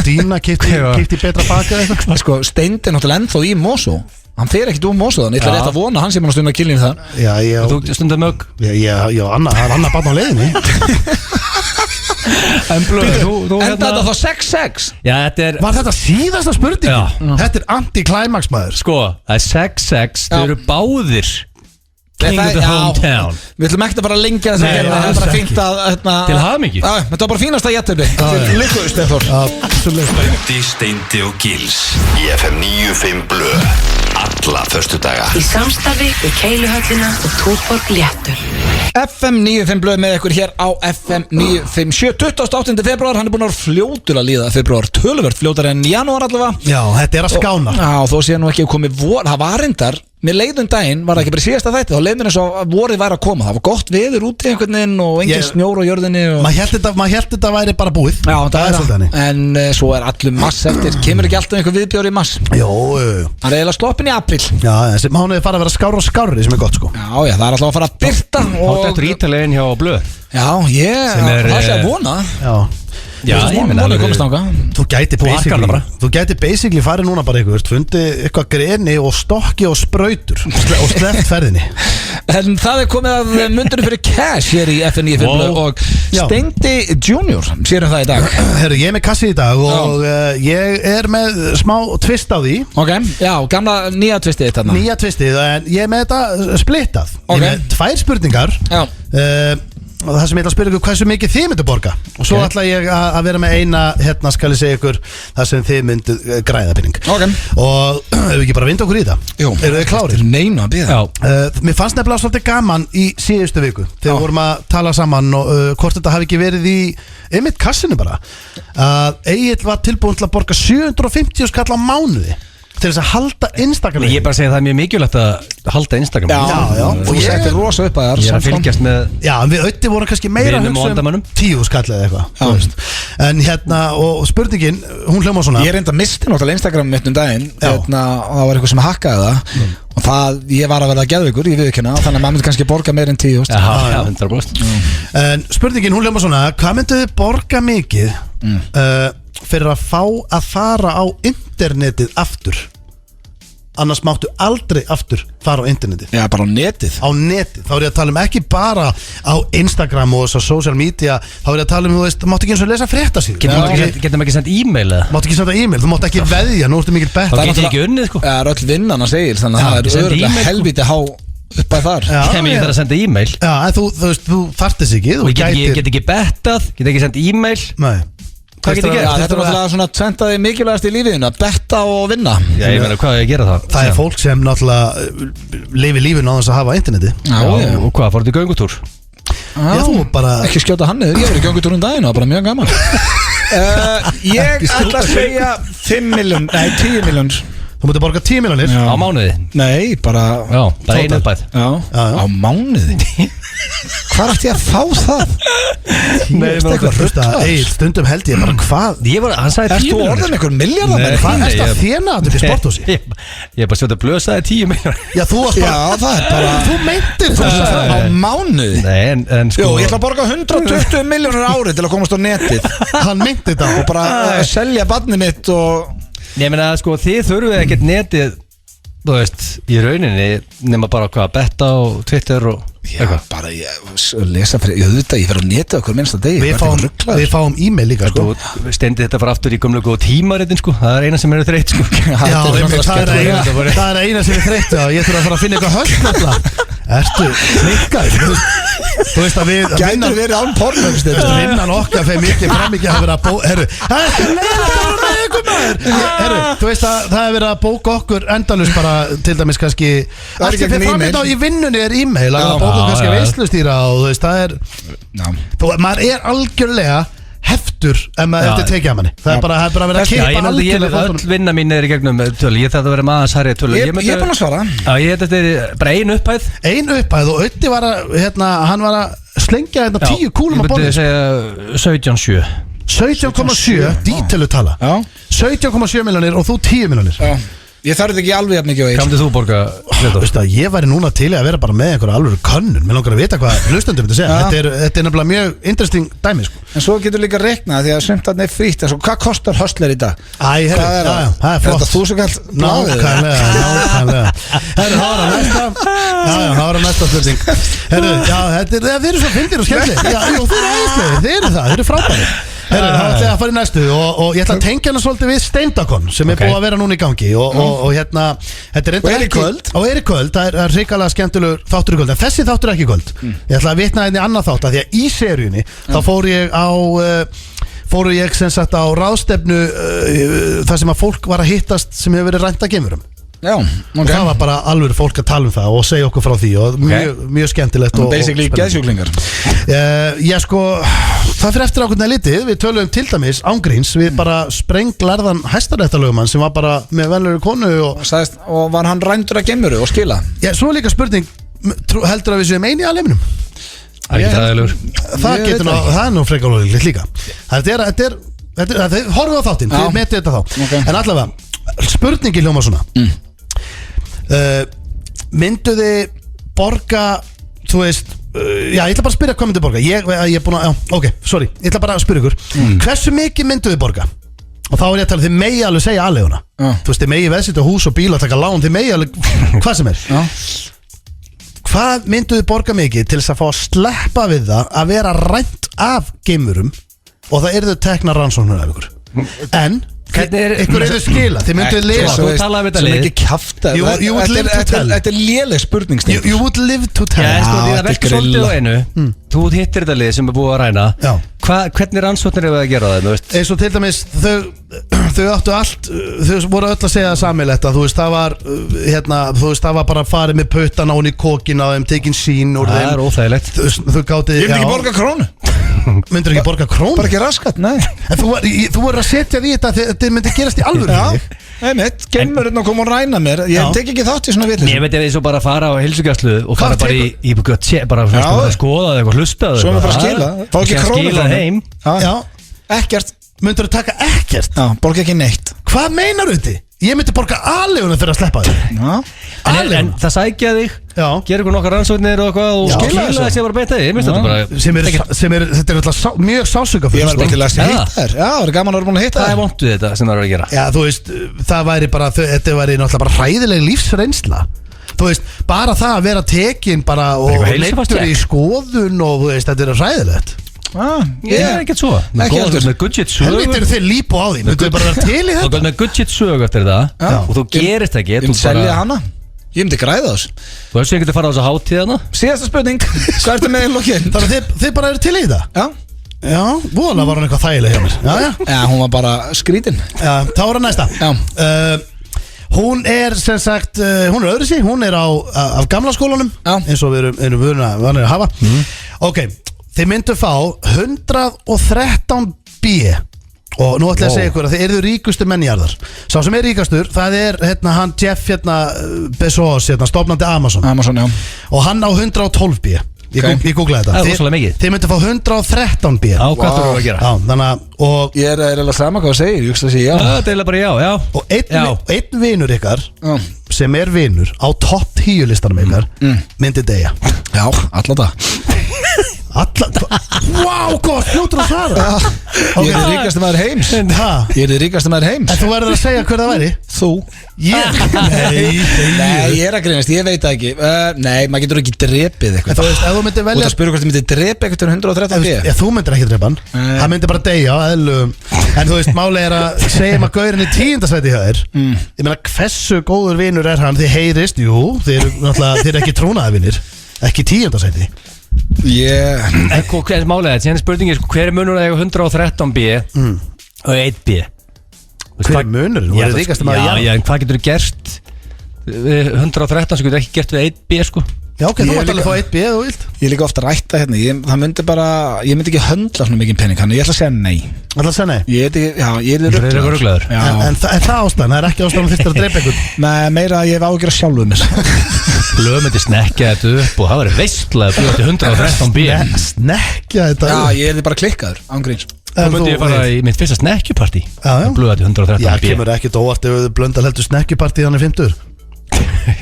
Dína kipti betra baka eitthvað. Sko, Steind er náttúrulega ennþá í Mosó. Hann fer ekkert úr Mosó, þannig ég ætla rétt að vona hann sem hann stundar kynlíf þar. Já. Þú stundar mög? Já, það er annað barn á leiðinni. En þetta þá 6-6. Já, þetta er. Var þetta síðasta spurning? Já. Þetta er anti-climax maður. Sko, það er 6-6. Þau eru báðir King of the hometown. Við ætlum ekki að bara lengja þessu. Það er bara fínt að til hamingju. Þetta var bara fínast að jættöfli. Til lykku, Steinþór. Böndi, Steindi og Gils í FM 95 Blö. Alla föstudaga. Í samstarfi við Keiluhöllina og Túborg Léttur. FM 95 Blöð með ykkur hér á FM 957 28. februar, hann er búin að vera fljótur að líða februar, töluvert fljótar en janúar allavega. Já, þetta er að skána. Já, þó sé nú ekki að komi vor, það var reyndar mér leiðum daginn, var það ekki bara síðasta þætti, þá leið mér eins og vorið væri að koma, það var gott veður úti einhvern veginn og engin snjór á jörðinni og... Maður hélt þetta væri bara búið. Já, það er það, en svo er allur mass eftir, kemur ekki alltaf einhver viðbjór í mass. Jó, hann er eiginlega sloppin í apríl. Já, þessi mánuði fara að vera skárri og skárri sem er gott sko. Já, það er alltaf að fara að byrta og... Þetta er ítalegin hjá Blöð. Já, það sé að vona. Já, ég meina þú gæti basically farið núna bara eitthvað, fundið eitthvað greni og stokki og sprautur og sleppt ferðinni. En það er komið að mundurinn fyrir cash hér í FN95 og Steindi Junior sérum það í dag. Herru, ég er með kassi í dag og ég er með smá twist á því. Ok, já, gamla nýja twistið þarna. Nýja twistið, en ég er með þetta splittað. Ég er með 2 spurningar. Já. Og það sem ég ætla að spyrja ykkur hversu mikið þið myndu borga og svo ætla ég að vera með eina hérna skal ég segja ykkur það sem þið myndu græða penning. Og ef við ekki bara vinda okkur í það. Jú, eru þið klárir? Neina að bíða. Mér fannst nefnilega svolítið gaman í síðustu viku þegar við vorum að tala saman og hvort þetta hafi ekki verið í einmitt kassinu bara að Egill var tilbúin til að borga 750 skall á mánuði til þess að halda Instagram. Ég er bara að segja að það er mjög mikilvægt að halda Instagram. Já. Og ég setti rosa upp að það. Ég er að fylgjast með. Já, við auðvitað vorum kannski meira að hugsa 10 skall eða eitthvað. En hérna, og spurningin, hún hljóma svona. Ég reynda að misti náttúrulega Instagram mitt daginn. Hérna, og það var eitthvað sem hakkaði það. Og það, ég var að verða geðveikur í viðurkenna. Þannig að maður myndi kannski borga meira en 10. Já, 100%. En spurningin, hún hljóma svona, hvað myndu þið borga mikið fyrir að fá að fara á internetið aftur? annars máttu aldrei aftur fara á internetið. Já, bara á netið. Á netið, þá er ég að tala ekki bara á Instagram og þessar social media. Þá er ég að tala þú veist, máttu ekki eins og lesa fréttasíður. Getum ekki sendt e-mail eða? Máttu ekki senda e-mail, þú máttu ekki veðja, nú ertu mikil bett. Það getur ekki unnið sko. Það öll vinnan að segja, þannig að það örugglega helviti há upp að þar. Kem ég þarf að senda e-mail. Já, en þú þarftist ekki. Og ég get ekki bettað, get ekki sendt e-mail. Nei. Hvað getur gert? Þetta náttúrulega svona tventaði mikilvægast í lífiðinu, að betta og vinna. Já, ég meina, hvað er að gera það? Það er fólk sem náttúrulega lifi lífinu á þess að hafa interneti. Já, og hvað, fór þetta í göngutúr? Já, þú bara ekki skjóta hann niður, ég var í göngutúr daginn og bara mjög gaman. Ég ætla að segja 5 milljón, nei 10 miljónir. Þú mútti borga 10 milljónir á mánuði? Nei, bara einu uppæð. Já, á mánuði. Hvað ætti ég að fá það? Nei, stundum held ég bara hvað hann sagði 10 milljónir. Ertu orðin einhver milljarðar? Hvað er þetta að þéna þetta upp í sporthúsi? Ég bara sjóta blösaði 10 milljónir. Já, þú varst bara, það er bara þú meintir það á mánuði. Nei, en sko Jú, ég ætla að borga 120 milljónir árið til að komast á netið. Hann meinti þetta og bara selja barnið mitt og Ég meina, sko, þið þurfið ekkert netið, þú veist, í rauninni nema bara hvað, betta og Twitter og Já, bara ég lesa fyrir, ég fer á netið okkur minnst að degi. Við fáum e-mail líka, sko. Stendi þetta bara aftur í gömlu og tímaritin, sko. Það er eina sem er þreytt, sko. Já, það er eina sem er þreytt, já. Ég þurfa að fara að finna eitthvað höstnafla. Ertu klikkaður? Þú veist að við gætur verið án pornum vinnan okkar fyrir mikið fram ekki að vera að herru, það er ekki leiðan með ykkur maður. Herru, þú veist að það er verið að bóka okkur endalust bara til dæmis kannski allt sem fyrir fram í vinnunni er e-mail að bóka kannski veislustýra og þú veist það er maður er algjörlega heftur ef maður tekið að manni. Það er bara að vera að kippa algjörlega. Öll vinna mín er í gegnum tölu. Ég þarf að vera maður særið tölu. Ég er búin að svara. Já, ég þetta er bara ein upphæð. Ein upphæð og Öddi var að hann var að slengja 10 kúlum á borðið. Ég myndi segja 17,7 dítilu tala. 17,7 milljónir og þú 10 milljónir. Ég þarf ekki alveg að mikið á eitt. Hvað myndið þú borga? Ég væri núna til að vera bara með einhverja alveg könnun. Mér langar að vita hvað hlustendum myndi segja. Þetta er nefnilega mjög interesting dæmi, sko. En svo getur líka reiknað því að sumt þarna er frítt. En svo hvað kostar höstler í dag? Það er flott. Þetta þú sem kallt bláðið. Nákvæmlega. Herru, það var að næsta spurning. Herru, já, þið eru svo fyndir og skemmtilegir. Já, þið eru frábærir. Herru, þá ætla ég að fara í næstu og ég ætla að tengja hana svolítið við Steindakon sem er búið að vera núna í gangi og hérna þetta er í kvöld. Og er í kvöld, það er hrikalega skemmtilegur þáttur í kvöld en þessi þáttur er ekki í kvöld. Ég ætla að vitna einni annað þátt að því að í seríunni þá fóru ég sem sagt á ráðstefnu þar sem að fólk var að hittast sem hefur verið rænt að gemurum. Já, og það var bara alveg fólk að tala það og segja okkur frá því og mjög skemmtilegt og basically geðsjúklingar. Já, sko, það fyrir eftir ákveðna litið. Við töluðum til dæmis ángríns við bara sprenglarðan hæstaréttarlögumann sem var bara með venlega konu og var hann rændur að gemuru og skila? Já, svo líka spurning, heldur að við séum eini í alheiminum? Það er nú frekar ólíklegt líka. Þetta er horfið á þáttinn, þið metið þetta þá. En allavega, spurningi hljóma svona myndu þið borga, þú veist já, ég ætla bara að spyrja hvað myndu þið borga ég er búin að, ok, sorry, ég ætla bara að spyrja ykkur hversu mikið myndu þið borga og þá er ég að tala, þið megi alveg segja aðleguna þú veist, þið megi veðsita hús og bíl að taka lán, þið megi alveg, hvað sem er hvað myndu þið borga mikið til þess að fá að sleppa við það að vera rænt af geimurum og það eru þau tekna rannsóknur af ykkur en ykkur eru skila, þið mynduð lifa Þú talaði við þetta lið ekki kjafta. You would live to tell. Þetta er léleg spurning. You would live to tell. Já, sko, því það verður svolítið á einu Þú hittir þetta lið sem er búið að ræna Hvernig rannsóknir eru að gera það, þú veist? Eins og til dæmis, þau áttu allt Þau voru öll að segja sammeilegt Þú veist, það var bara að fara með puttan á hún í kokina og þeim tekin sín úr þeim Það er óþægilegt Þau gáti, Ég myndi ekki borga krónu Myndur ekki borga krónu? Bara ekki raskat, nei En þú voru að setja því þetta myndi gerast í alvöru Já, einmitt, kemurinn og koma og ræna mér Ég tek ekki þátt í svona vitlis Ég veit ef ég svo bara fara á heilsugæslu og fara bara í bara að skoða eitthvað hlusta Svo maður bara skila Fá ekki krónu skila heim Já, ekkert myndur þú taka ekkert? Já, borga ekki neitt Hvað meinar þú þetta? Ég myndi borga aðleguna fyrir að sleppa þig. En það sækja þig, gera ykkur nokkar rannsóknir og eitthvað og skila þessi bara beita þig. Ég myndi þetta bara Þetta er alltaf mjög sásöka Ég var bara til að hitta þér. Já, það er gaman að vera búin að hitta þér. Það er vondu þetta sem það er að gera. Já, þú veist, það væri bara, þetta væri náttúrulega bara hræðileg lífsreynsla. Þú veist, bara það að vera tekin bara og leittur í skoðun og þú veist, þetta er hræðilegt. Ég er ekkert svo. Með good shit sög. Helviti eru þeir lípa á því. Þú er bara að vera til í þetta. Þú er með good shit sög eftir það og þú gerist ekki. Ég myndi selja hana. Ég myndi græða þess. Þú hefði ekki að fara á þessu hátíðana. Síðasta spurning. Hvað ertu með í lokin? Þannig að þið bara eru til í þetta? Já, voðalega var hún eitthvað þægileg hjá mér. Já, hún var bara skrítin. Já, þá er það næsta. Hún er sem sagt, hún er öðru sí. Hún er af gamla skólanum eins og við erum vanir að hafa. Ok, þið myndu fá 113 B. Og nú ætla ég að segja ykkur að þið eruðu ríkustu mennjarðar. Sá sem er ríkastur, það er hann Jeff Bezos, stofnandi Amazon. Já. Og hann á 112 B. Ég googlaði þetta. Það er rosalega mikið. Þið myndu fá 113 B. Á, hvað þú eru að gera? Já, þannig að og ég er eiginlega sama hvað þú segir. Ég að segja já. Það er bara já. Og einn vinur ykkar sem er vinur á topp 10 listanum ykkar myndi deyja. Já, alla það. Wow, gott, fljótur að svara. Ég er þið ríkasti maður heims. Ég er þið ríkasti maður heims. En þú verður að segja hver það væri. Þú. Nei, ég er að grínast, ég veit það ekki. Nei, maður getur ekki drepið eitthvað. Þú veist, ef þú myndir velja Þú ert að spyrja hvort þú myndir drepa eitthvað til 113 B. Já, þú myndir ekki drepa hann. Hann myndir bara deyja, eðlum. En þú veist, máli er að segja maður gaurin í 10. sæti hjá þér. Ég meina, hversu góður vinur er hann? Þið heyrist, jú, þið eru ekki trúnaðarvinir. Ekki 10. sæti. Hvað er málega þetta? Sér spurningi, hver er munur að eiga 113 B og 1 B? Hver er munur? Þú er ríkast að maður en hvað getur þú gerst 113 sem getur ekki gert við 1 B sko? Já, ok, þú mátt alveg fá 1 B eða þú vilt. Ég er líka ofta að rætta hérna. Ég myndi ekki höndla svona mikið pening. Þannig ég ætla að segja nei. Það að segja nei? Ég er ruglaður. En það er ástæðan, það er ekki ástæðan að þyrftir að drepa einhvern. Nei, meira að ég hef ágjör að sjálfuð mér. Blöð myndi snekkja þetta upp og það var veistlega að búið til 113 B. Snekkja þetta upp? Já, ég er bara klikkaður, ángríns. Þá myndi ég fara í mitt fyrsta snekkjupartí. Blöð til 113 B. Já, kemur ekkert óvart ef þau Blöndal heldur snekkjupartí þannig 50.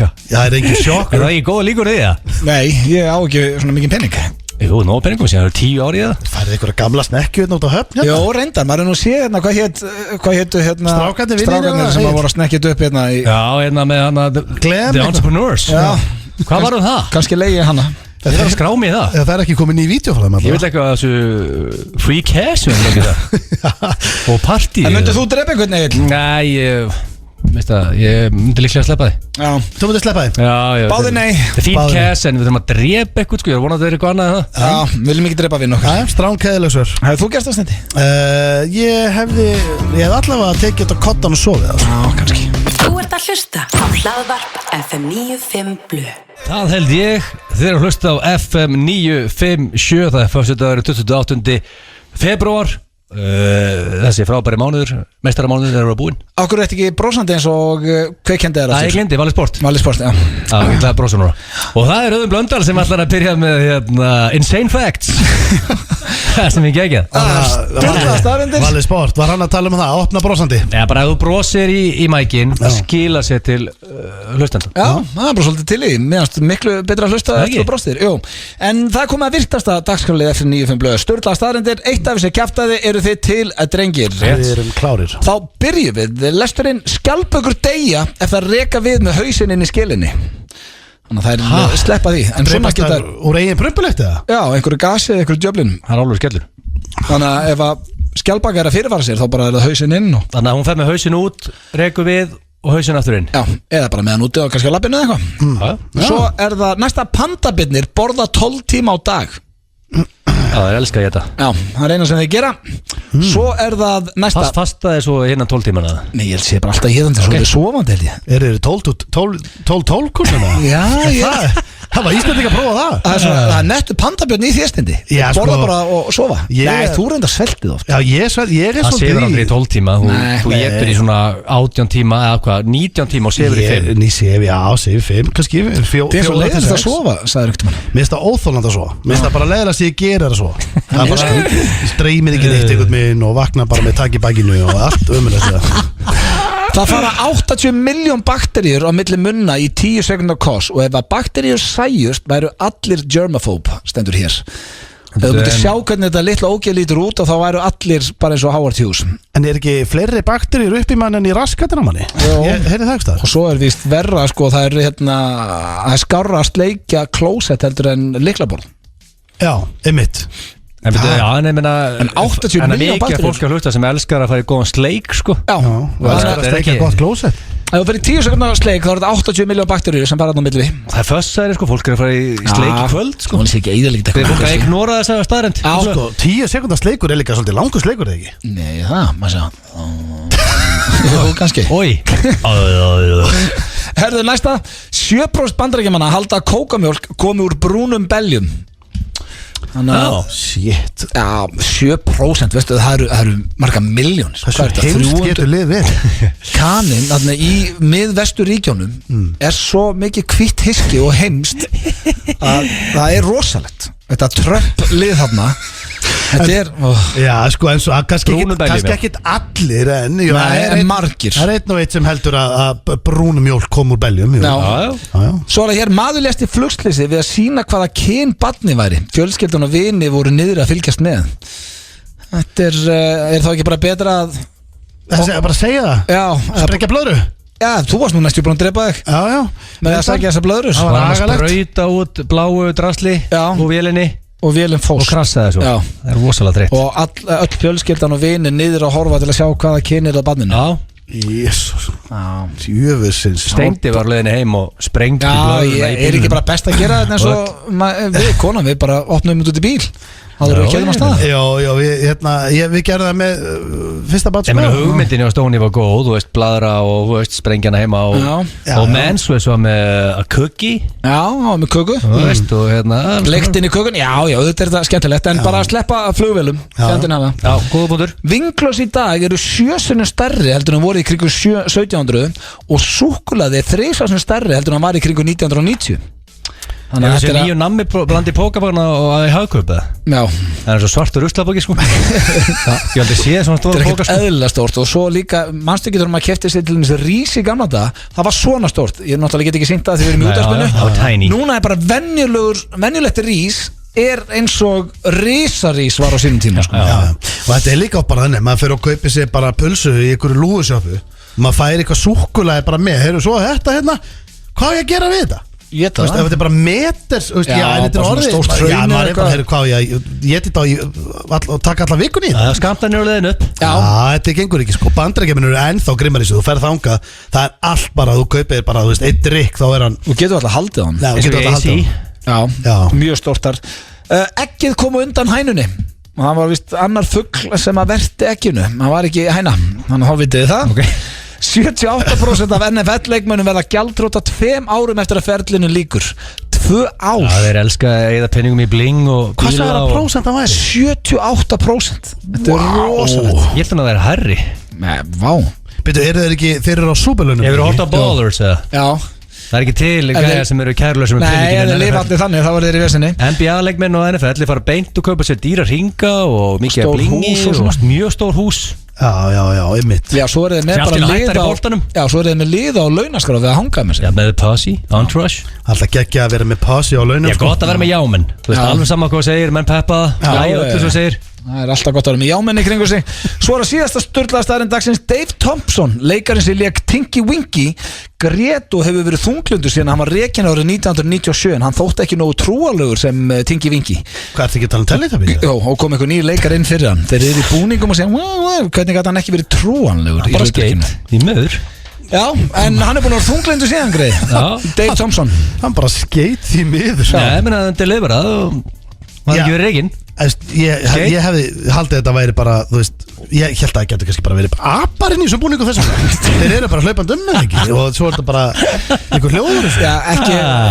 Já, það er engin sjokk. Er það ekki góða líkur í það? Nei, ég á ekki svona mikið pening. Jú, nóg peningum, síðan það eru 10 ári í það. Færið einhverja gamla snekju út á höfn? Jó, reyndar, maður er nú séð hérna, hvað hétu strákarnir sem voru að snekkja upp hérna í... Já, með The Entrepreneurs. Já. Hvað var það? Kannski leiði hana. Það er að skrá mig það. Það er ekki komið ný vídeo frá þeim alltaf. Ég vil eitthvað þessu free cash og party. En myndið þú drepa einhvern veginn? Nei, ég myndi líklega að sleppa þig. Já. Þú myndi sleppa þig? Já. Báði nei. Það er fín cash en við þurfum að drepa eitthvað sko. Ég er vonað að það er eitthvað annað en það. Já, viljum ekki drepa við nokkuð. Já, stránkæðilegsver. Hefur þú gerst það snendi? Ég hefði allavega tekið þetta kottan og sofið. Já, kannski. Þú ert að hlusta á Hlaðvarp FM 95 Blu. Það held ég. Þið eru að hlusta á FM 957. Það er föstudagur 28. febrúar. Þessi frábæri mánuður, meistaramánuður eru að búin. Akkur er þetta ekki brósandi eins og hvað kendi þér aftur? Ég glendi, Valli Sport, já. Ég gleði brósa núna. Og það er Auðun Blöndal sem ætlar að byrja með Insane Facts. Það sem ég geggjað. Valli Sport, var hann að tala um það, að opna brósandi? Já, bara ef þú brósir í mækin, það skila sér til hlustanda. Já, það er bara svolítið til í. Mér finnst miklu betra að hlusta eftir þú bróstir. Jú, en það kom að virtasta dagskrálið eftir 95 blöð. Sturla staðreyndir, eitt af þessi kjaftaði eru þið til að drengir. Við erum klárir. Þá byrjum við. Lesturinn skjaldbökur deyja ef það reka við með hausinn inn í skelinni. Þannig að það er sleppa því. En svona getur úr eigin prumpulegt eða? Já, einhverju gasi eða einhverju djöflin. Það er alveg skellur. Þannig að ef að skjaldbaka er að fyrirvara sér þá bara er það hausinn inn og... Þannig að hún fer með hausinn út, rekur við og hausinn aftur inn. Já, eða bara meðan úti og kannski á lappinu eða eitthvað. Svo er það næsta pandabirnir borða 12 tíma á dag. Já, það er elskað í þetta. Já, það er eina sem þeir gera. Svo er það næsta Fastaði svo hérna 12 tímana. Nei, ég sé bara alltaf hérna til svo við sofandi held ég. Er þið 12 kursuna? Já, það var Íslandinga að prófa það. Það er nettu pandabjörn í þérstindi. Borða bara og sofa. Nei, þú reyndar sveltið oft. Já, ég er svolítið það sefur aldrei í 12 tíma. Þú getur í svona 18 tíma eða hvað, 19 tíma og sefur í 5. Ný sef, já, sefur 5 kannski. Það er svo leiðist að sofa, sagði röktum hann. Mér finnst það óþólandi að sofa. Mér finnst það bara leiðilegast ég gera það svo. Það er bara streymið ekki neitt einhvern minn og vakna bara með takk í bakinu og allt ömulegt. Það fara 80 miljón bakteríur á milli munna í 10 sekundar kos og ef að bakteríur sæjust væru allir germaphobe, stendur hér. Ef þú myndir sjá hvernig þetta litla ógeð lítur út og þá væru allir bara eins og Howard Hughes. En ekki fleiri bakteríur upp í mann en í raskatina manni? Ég heyrði það ekki það. Og svo víst verra sko, það er skárra að sleikja klósett heldur en lyklaborð. Já, einmitt. En 80 miljón bakteríur. Fólk að hlusta sem elskar að fara í góðan sleik sko. Já, það er ekki gott klósett. Ef þú fyrir 10 sekundar sleik þá er þetta 80 miljón bakteríur sem bara á milli. Það er fössæri sko, fólk að fara í sleik í kvöld sko. Hún er ekki eðalíkt eitthvað. Fólk að ignora þess að staðrend. Já sko, 10 sekundar sleikur er líka svolítið langur sleikur, eða ekki? Nei, það, maður sjá. Jú, kannski. Ói. Herðu, næsta. 7% bandaríkjamanna halda að kókamjólk komi úr brúnum beljum. Shit. Já, 7%, veistu, það eru marga miljónir. Þessu heimst getur lið verið. Kanin, þarna í miðvesturíkjónum er svo mikið hvítt hyski og heimst að það er rosalegt. Þetta Trump lið þarna. Þetta er Já, sko, en svo kannski ekkit allir en margir. Það er einn og eitt sem heldur að brúnumjólk kom úr beljum. Já. Svo er það hér maður lést í flugsleysi við að sína hvaða kyn barni væri. Fjölskyldan og vini voru niður að fylgjast með. Þetta er þá ekki bara betra að bara segja það? Já. Sprengja blöðru? Já, þú varst nú næstu búin að drepa þig. Já. Með að sækja þessa blöðrur. Það var að sprauta út bláu drasli úr vélinni. Og vélum fóst. Og krassaði svo. Það er rosalega dreitt. Og öll fjölskyldan og vini niður að horfa til að sjá hvaða kynir á barninu. Já. Jésús. Jöfusins. Steindi var leiðinni heim og sprengti blöðuna í bílunum. Já, er ekki bara best að gera þetta eins og við konan, við bara opnum út í bíl. Það eru ekki að staða. Já, við gerðum það með fyrsta bát. Ég meina hugmyndinni á Stóni var góð, þú veist, bladra og þú veist, sprengjana heima og Manswes var með að cookie. Já, með köku. Þú veist, og Leiktin í kökun, já, þetta er þetta skemmtilegt, en bara að sleppa flugvélum. Já, góða punktur. Vinglos í dag eru 7 sinnum stærri heldur en voru í kringum 1700 og súkkulaði 3 sinnum stærri heldur en var í kringum 1990. Þannig að þetta er nýju nammi blandi pókabagna og að í hagkaupa. Já. Það er svo svartur ruslabóki sko. Ég aldrei séð svona stóra póka sko. Þetta er ekkert eðlilega stórt og svo líka, manstu ekki þegar maður kefti sér til þessi rís í gamla dag, það var svona stórt. Ég náttúrulega get ekki sýnt það þegar við erum í útvarpinu. Það var tiny. Núna er bara venjulegt rís er eins og risarís var á sínum tíma sko. Já. Og þetta er líka bara þannig, maður fyrir að kaupa sér bara pulsu í einhverju lúðusjópu. Maður fær eitthvað súkkulaði bara með, heyrðu svo þetta hérna, hvað á ég að gera við þetta? Ef þetta er bara meters, þetta er orðið. Já, maður er bara, heyrðu hvað ég þetta og taka alla vikunni í það. Skamtan er leiðin upp. Já, þetta gengur ekki sko, bandarækjumenn eru ennþá grimmar í þessu. Þú ferð þangað, það er allt bara, þú kaupir bara, þú veist, eitt drikk, þá er hann. Þú getur alltaf haldið á hann. Þú getur alltaf haldið á hann. Já, mjög stórtar. Eggið kom undan hænunni og það var vist annar fugl sem að verti egginu. Það var ekki hæna, þannig að þá vitið það. 78% af NFL-leikmönnum verða gjaldþrota 2 árum eftir að ferlinu lýkur. 2 ár. Já, þeir elska að eyða penningum í bling og hvað sagði það prósent að væri? 78%. Þetta er rosalegt. Ég held að það er herri. Nei, vá. Byrju, eru þeir eru á súbelunum? Hefur þú hort á Ballers eða? Já. Það er ekki til gæjar sem eru kærlausir með penningin. Nei, þeir lifa allir þannig, þá er þeir í vesinni. NBA-leikmenn og NFL fara beint og kaupa sér dýra hringa og mikið af blingi og mjög stór hús. Já, einmitt. Já, svo er þeir með bara lið á launaskrá við að hanga með sig. Já, með posse, entourage. Alltaf geggja að vera með posse á launaskrá. Já, gott að vera með jámenn. Þú veist alveg saman hvað segir, menn peppa það, öllu sem segir. Það er alltaf gott að vera með jámenni kringu sig. Svo er að síðasta sturlaða staðurinn dagsins Dave Thompson, leikarinn sem lék Tinky Winky, grét og hefur verið þunglundur síðan hann var rekinn árið 1997 en hann þótti ekki nógu trúalegur sem Tinky Winky. Hvað ertu ekki að tala um Teletubbies? Jó, og kom einhver nýr leikar inn fyrir hann. Þeir eru í búningum og segja hvernig gæti hann ekki verið trúanlegur í hlutverkinu. Í möður. Já, en hann er búin að vera þunglundur síðan greið. Dave Thompson. Hann bara skeit því miður. Nei, menn að hann deliverað og hann ekki verið rekinn. Ég hefði haldið þetta væri bara, þú veist, ég held að það getur kannski bara verið aparinn í þessum búningu þessum. Þeir eru bara hlaupandi með ekki og svo er þetta bara einhver hljóður. Já,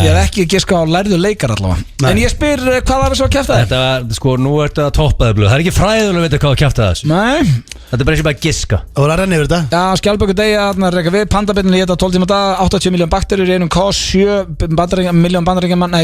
ég hef ekki giska á lærðu leikar allavega. Nei. En ég spyr hvað var þessu að kjafta þér? Þetta var, sko, nú ertu að toppaði blöð. Það er ekki fræðulega að vita hvað að kjafta þessu. Nei. Þetta er bara eins og bara giska. Það voru að renna yfir þetta? Já, skjálpöku degja, reyka við, pandabillin leta 12 tíma dag, 80 miljón bakteríur í einum kos, 7% bandaríkjamanna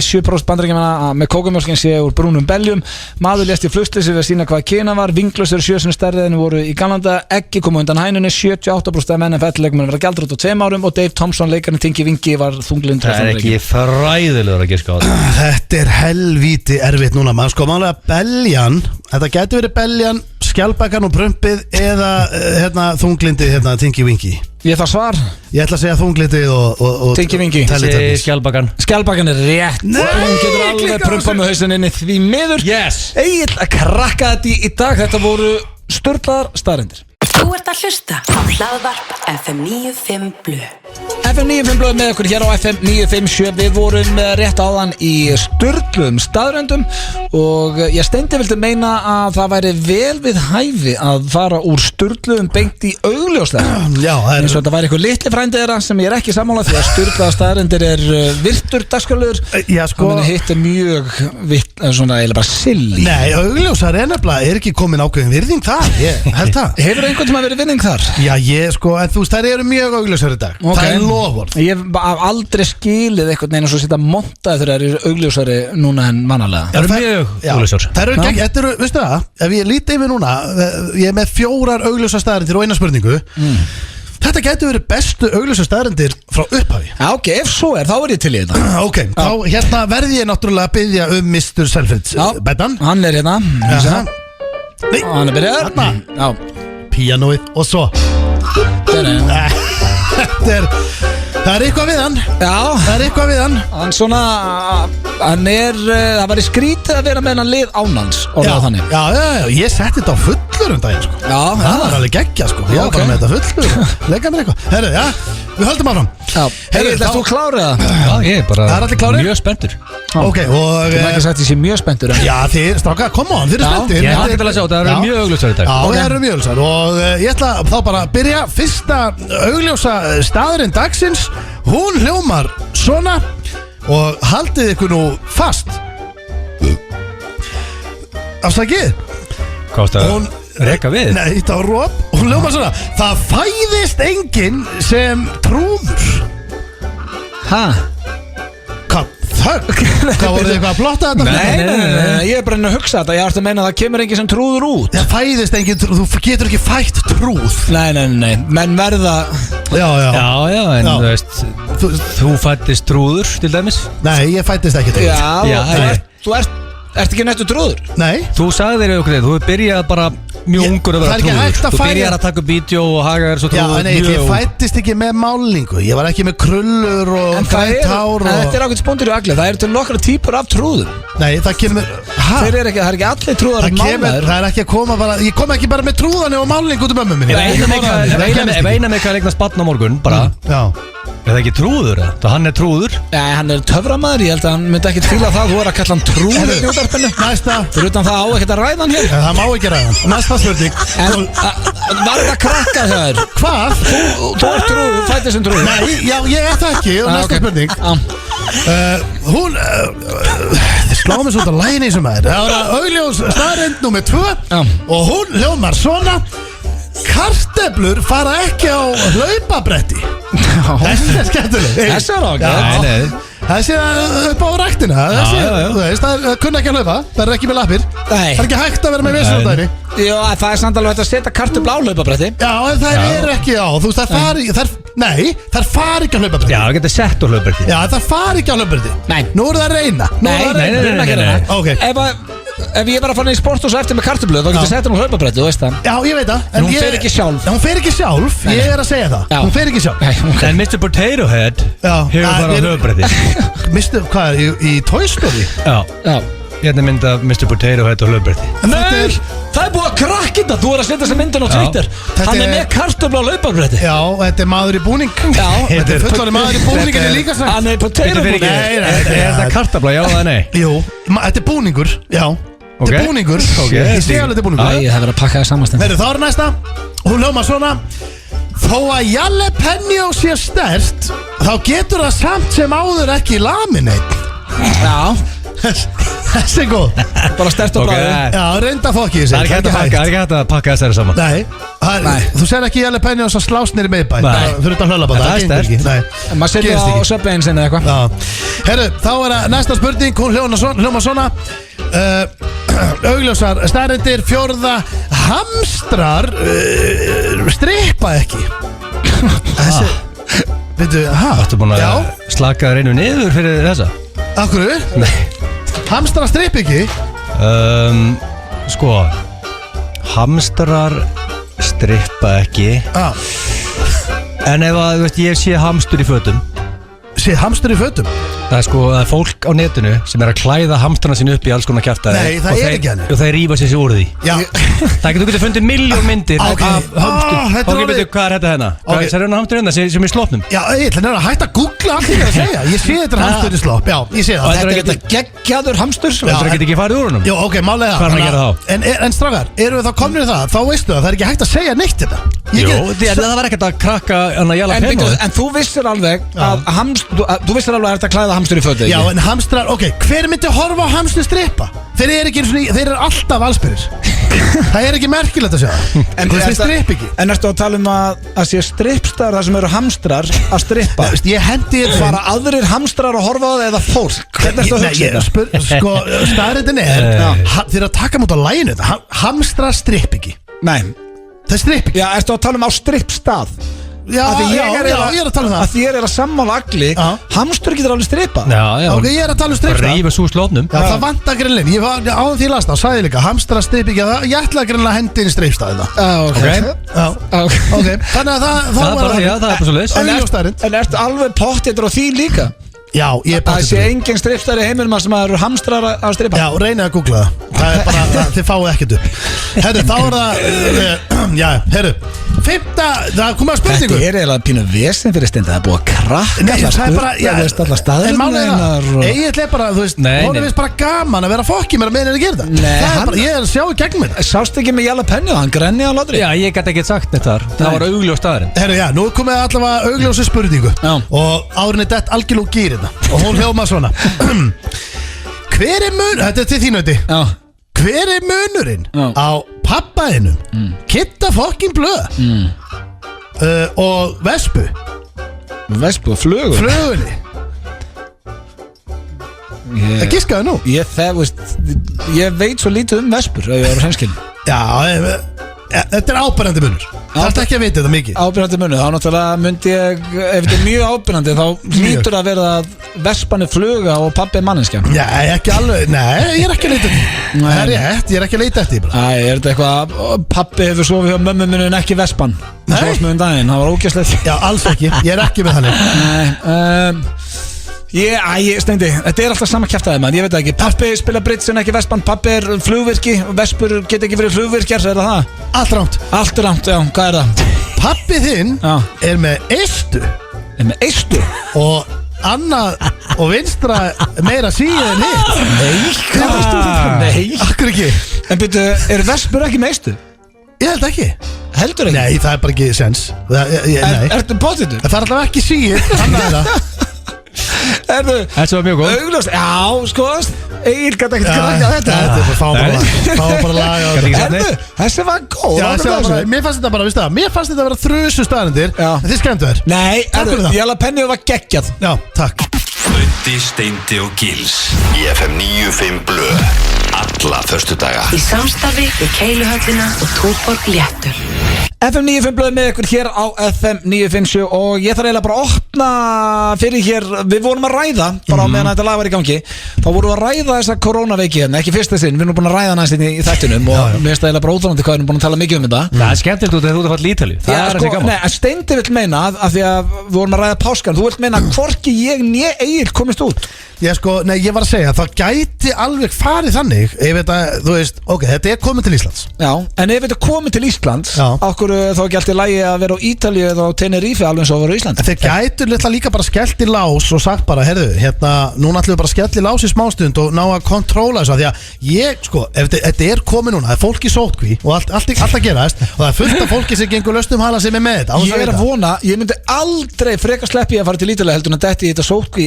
með kókumjólkin sé úr brúnum beljum. Maður lést í flugsleysi við að sína hvað kyna var, vinglaus eru 7 sinnum stærri en Þannig voru í galanda ekki komu undan hænunni 78% af NFL-leikmenn verða gjaldþrota á 2 árum og Dave Thompson leikarinn Tinky Winky var þunglynd. Það ekki fræðilegur að giska á það. Þetta helvíti erfitt núna mann sko málega beljan. Þetta gæti verið beljan, skjaldbakan og prumpið eða þunglindi Tinky Winky. Ég þarf svar. Ég ætla að segja þunglindið og Tinky Winky. Skjaldbakan. Skjaldbakan er rétt. Hún getur alveg prumpað með hausinn inni því miður. Yes. Egil að krakka þetta í dag. Þetta voru sturlaðar staðreyndir. Þú ert að hlusta á Hlaðvarp FM 95 Blu. FM 95 Blu með okkur hér á FM 957. Við vorum rétt áðan í sturluðum staðreyndum og ég Steindi vildi meina að það væri vel við hæfi að fara úr sturluðum beint í augljóslega. Já, eins og þetta væri eitthvað litli frændi þeirra sem ég er ekki sammála því að sturlaðar staðreyndir er virtur dagskrárliður. Já, sko. Það hitt er mjög svona eiginlega bara silly. Nei, augljósar nefnilega er ekki komin ákveðin virðing þar, ég held það. Hefur einhvern tíma verið vinning þar? Já, en þú veist, þær eru mjög augljósar í dag. Okay. Það er lofvörð. Ég hef aldrei skilið einhvern veginn og svo setja montaði þegar það eru augljósari núna en vanalega. Það eru mjög augljósar. Það eru ekki, þetta eru, veistu það, ef ég líti yfir núna, ég er með 4 augljósar staðarindir og eina spurningu. Þetta getur verið bestu augljósar staðarindir frá upphafi. Já, ok, ef svo er, þá er ég til í þetta. Ok, þá hérna verði ég náttúrulega að biðja Mr. Selfridge. Bettan. Hann er hérna. Nei, hann er byrjað. Já. Píanóið og svo. Það er eitthvað við hann. Já. Það er eitthvað við hann. Hann svona, það var í skrítið að vera með hann lið ánans. Já, ég setti þetta á fullur daginn sko. Já. Það var alveg geggja sko. Ég var bara með þetta fullur. Leggja mér eitthvað. Herru, já, við höldum áfram. Já. Herru, þú klárið það? Já, ég er bara Það er allir klárir? mjög spenntur. Ok, og Þú maður ekki sagt því sé mjög spenntur. Já, þið, stráka, come on, þið eru spenntir. Ég hætti til að sjá, það eru mjög augljósar í dag. Já, það eru mjög augljósar. Og ég ætla þá bara að byrja. Fyrsta augljósa staðurinn dagsins. Hún hljómar svona. Og haldið ykkur nú fast. Afsakið. Hvað varst að reka við? Nei, það var róp. Hún hljómar svona. Það fæðist enginn sem trúður. Hæ? Hvað? Þögg? Hvað voruð þið eitthvað að plotta þetta? Nei, ég er bara að hugsa þetta. Ég ætti að meina að það kemur enginn sem trúður út. Það fæðist enginn trúð. Þú getur ekki fætt trúð. Nei. Menn verða. Já, en þú veist, þú fættist trúður til dæmis. Nei, ég fættist ekki trúð. Já, þú ert ekki nettu trúður? Nei. Þú sagði þér okkur, þú byrjaði bara mjög ungur að vera trúður. Þú byrjaði að taka upp vídeo og haga þér svo trúður. Já, nei, ég fættist ekki með málingu. Ég var ekki með krullur og grænt hár. En þetta er ákveðt spóndur í allir. Það eru til nokkra típur af trúðum. Nei, það kemur. Það er ekki allir trúðar málaður. Það er ekki að koma bara. Ég kom ekki bara með trúðan og málingu út um ömmu minni. Ef eina með hvað leikna spann á morgun bara. Já. Er það ekki trúður? Það hann er trúður? Nei, hann er töframæður. Ég held að hann myndi ekkert fíla það. Þú er að kalla hann trúður í útvarpinu. Næsta. Fyrir utan það á ekkert að ræða hann hér. Það má ekki ræða hann. Næsta spurning. En var þetta krakka þér? Hvað? Þú ert trúður, þú fættist sem trúður. Nei, já, ég er það ekki. Og næsta spurning. Hún þið sláum við svona lægin í sem er. Það var augljós staðreynd númer 2. Og hún hljómar svona. Kartöflur fara ekki á hlaupabretti. Þessi er skemmtileg. Þessi er ákveð. Þessi er upp á ræktina. Þú veist, það kunna ekki að hlaupa. Það er ekki með lappir. Það er ekki hægt að vera með vissu á dæmi. Já, það er samt alveg hægt að setja kartöflu á hlaupabretti. Já, en það er ekki á. Þú veist, það fari ekki á hlaupabretti. Já, það getur sett á hlaupabretti. Já, það fari ekki á hlaupabretti. Nei. Nú er það að reyna. Nei. Ef ég var að fara í sport og svo eftir með kartöflu þá getur sett hann á hlaupabretti, þú veist það. Já, ég veit það. En hún fer ekki sjálf. Hún fer ekki sjálf, ég er að segja það. Hún fer ekki sjálf. En Mr. Potato Head hefur bara á hlaupabretti. Mr. Hvað er, í Toy Story? Já. Hérna er mynd af Mr. Potato Head á hlaupabretti. Nei, það er búið að krakka þetta. Þú er að setja þessa myndin á Twitter. Hann er með kartöflu á hlaupabretti. Já, þetta er maður í búning. Já. Þetta er fullorðinn maður í búning, er líka sagt. Hann er potato búning. Er þetta kartöfla, já eða nei? Jú, þetta er búningur, já. Þetta er búningur. Ég sé alveg þetta er búningur. Það verður að pakka það samanstænd. Þá er næsta. Hún hljómar svona. Þó að jalapeno sé sterkt, þá getur það samt sem áður ekki laminate. Já. Þessi er góð. Bara sterkt og blæði. Já, reynda fokki þessi. Það er ekki hægt að pakka þessari saman. Nei, þú ser ekki jalapeno sem slást nýri meðbæ. Fyrir utan hlöllabátt. Það er sterkt. Maður setja á Subwayn sinni eða eitthvað. Herru, þá er það næsta spurning. Hún hljómar svona. augljósar staðreyndir. Fjórða, hamstrar strippa ekki. Þessi veitu, Þú búin að slaka þér einu niður fyrir þessa? Akkur? Nei. Hamstrar strippa ekki? Sko, hamstrar strippa ekki. En ef að, þú veist, ég sé hamstur í fötum. Sé hamstur í fötum? Það er sko, það er fólk á netinu sem er að klæða hamstrana sín upp í alls konar kjaftaði. Nei, það er ekki henni. Og þeir rífa sér úr því. Já. Það getur fundið milljón myndir af hamstur. Ok, betur, hvað er þetta hérna? Hvað er þetta hamstur hérna sem í slopnum? Já, það er að hætta að googla allt því að segja. Ég sé þetta hamstur í slopp, já, ég sé það. Þetta er þetta geggjaður hamstur. Þetta getur ekki farið úr honum. Jú, ok, málega. Hvað er hann að gera þá? En strákar, eru við þá komnir í það? Þá veistu það er ekki hægt að segja neitt þetta. Jú, það var ekkert að krakka en þú vissir alveg að þetta klæða hamstur í fötu. Já, en hamstrar, ok, hver myndi horfa á hamstur strippa? Þeir eru alltaf allsbyrjir. Það er ekki merkilegt að sjá það. En þeir stripp ekki. En ertu að tala um að sé strippstar þar sem eru hamstrar að strippa? Ég hendi fara aðrir hamstrar að horfa á það eða fólk? Hvernig ertu að hugsa þetta? Sko, staðreyndin þeir eru að taka mútið á læginu. Hamstrar stripp ekki. Nei. Það stripp ekki. Já, ertu að tala um á strippstað? Já, ég er að tala um það. Að þér er að sammála agli. Hamstur getur alveg strippa. Já. Ok, ég er að tala um strippstað. Rífa svo slótnum. Já, það vantar greinlega. Ég var áður því lasta og sagði líka hamstrar stripp ekki. Ég ætlaði greinlega að hendi inn í strippstaðina. Ok. Þannig að það er bara svo leiðis. En ertu alveg pottþéttur á því líka? Já, ég er bara það sé engin strippstæri heiminum sem eru hamstrar að strippa. Já, reynið að googla það. Það er bara, þið fáið ekkert upp. Herru, þá er það það komið að spurningu. Þetta er eiginlega pínu vesen fyrir Steindi. Það er búið að krakka alla staðir. En málega Egill er bara, þú veist, hún er vist bara gaman að vera fokki mér að meina að gera það. Ég er að sjá í gegnum þetta. Sást ekki með Jalapeno, hann grenni á hlátri. Já, ég gæti ekki sagt þetta þar. Það var augljós staðurinn. Herru, já, nú komið allavega augljósi spurningu. Og árinni dett algjörlega úr gírið og hún hljóma svona. Hver er munurinn? Þetta er til þín auðviti. Hver er munurinn á pappaðinum Kitta fokkin blöð og vespu? Vespu og flugur? Flugunni. Það giskaðu nú. Ég veit svo lítið um vespur ef ég var hreinskilinn. Já, þetta er ábyrjandi munur. Það er ekki að vita þetta mikið. Ábyrjandi munur, þá náttúrulega myndi ég, ef þetta er mjög ábyrjandi, þá hlýtur að vera að vespan er fluga og pabbi er manneskja. Já, ekki alveg, nei, ég er ekki að leita eftir. Það er rétt, ég er ekki að leita eftir. Æ, er þetta eitthvað, pabbi hefur sofið hjá mömmu minni en ekki vespan. Nei. Svo smöðum daginn, það var ógæslegt. Já, alls ekki, ég er ekki með þannig. Nei, Steindi, þetta er alltaf sama kjaftaði maður, ég veit ekki. Pappi spila bridge en ekki vespan, pappi er flugvirki, vespur get ekki verið flugvirkjar, er það? Allt rámt. Allt rámt, já, hvað er það? Pappi þinn er með eistu. Er með eistu? Og annað og vinstra meira síðu en hitt. Nei, hvað veistu þetta? Nei. Akkur ekki. En byrju, er vespur ekki með eistu? Ég held ekki. Heldur ekki? Nei, það er bara ekki sens. Ertu bóttitur? Það er alltaf ekki síðu, annað er það. Þetta var mjög góð. Augljóst, já, skoðast Egil gæti ekkert krakka þetta. Fá bara laga. Þessi var góð. Mér fannst þetta bara, veist það, mér fannst þetta að vera þrjusu staðarindir. En þið skemmtu þér. Nei, Jalapeno var geggjað. Já, takk. Böndi, Steindi og Gils í FM 95 Blö. Alla föstudaga. Í samstarfi við Keiluhöllina og Túborg Léttur. FM 95 Blöð með ykkur hér á FM 957 og ég þarf eiginlega bara að opna fyrir hér, við vorum að ræða bara á meðan þetta lag var í gangi, þá vorum við að ræða þessa koronaveiki hérna, ekki fyrsta sinn, við erum búin að ræða næst í þættinum og mér finnst það eiginlega bara óþólandi hvað við erum búin að tala mikið um þetta. Það er skemmtilegt út að þú ert að falla í Ítalíu, það er þessi gaman. Nei, Steindi vill meina að því að við vorum að ræða páskan, þú vilt meina að hvorki ég né Egill komist út. Ég var að segja, það gæti alveg farið þannig ef þetta, þú veist, ok, þetta er komið til Íslands. Já, en ef þetta er komið til Íslands, okkur þá ekki alltaf lægi að vera á Ítalíu eða á Tenerife alveg eins og að vera á Íslandi. Þeir gætu litla líka bara skellt í lás og sagt bara, heyrðu, hérna, núna ætlum við bara að skella í lás í smástund og ná að kontróla þessu, því að ég, sko, ef þetta er komið núna, það er fólk í sótkví og allt að gerast og það er fullt af fólki sem gengur löstum hala sem er með þetta. Ég er að vona, ég myndi aldrei freka sleppi að fara til Ítalíu heldur en að detti í þetta sótkví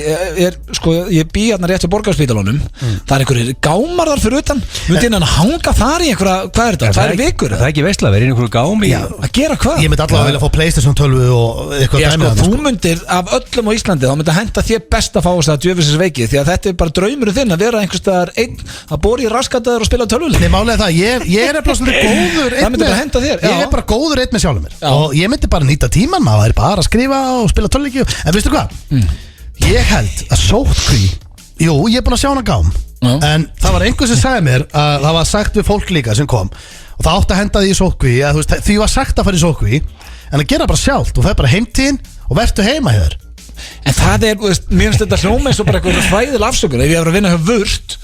sko, ég bý hérna rétt hjá Borgarspítalunum. Það er einhverjir gámar þar fyrir utan. Myndi innan hanga þar í einhverja, hvað er þetta? 2 vikur? Það er ekki veistla, verið í einhverju gámi. Já, Að gera hvað? Ég myndi allavega vilja fá PlayStation 12 og eitthvað Já, dæmi sko, þarna, þú myndir af öllum á Íslandi þá myndir henda þér best að fá þess að djöfisins veiki því að þetta er bara draumurinn þinn að vera einhvers staðar einn að bora í raskataður og spila tölvuleik. Nei, málega það, ég er bara svolítið góður Það myndi bara henda þér, Ég já. er bara góður einn með sjálfum mér Já. og ég myndi bara nýta tíman, maður er bara að skrifa og spila tölvuleiki. En veistu hvað? Ég held að sótkví, jú, ég er búin að sjá hana gám en það var einhver sem sagði mér að það var sagt við fólk líka sem kom og það átti að henda því í sótkví að, þú veist, því var sagt að fara í sótkví en að gera bara sjálft, þú fær bara heimtíðin og vertu heima hér. En það er, þú veist, mér finnst þetta hljóma eins og bara eitthvað fræðilega afsökun. Ef ég var að vinna hjá Vurt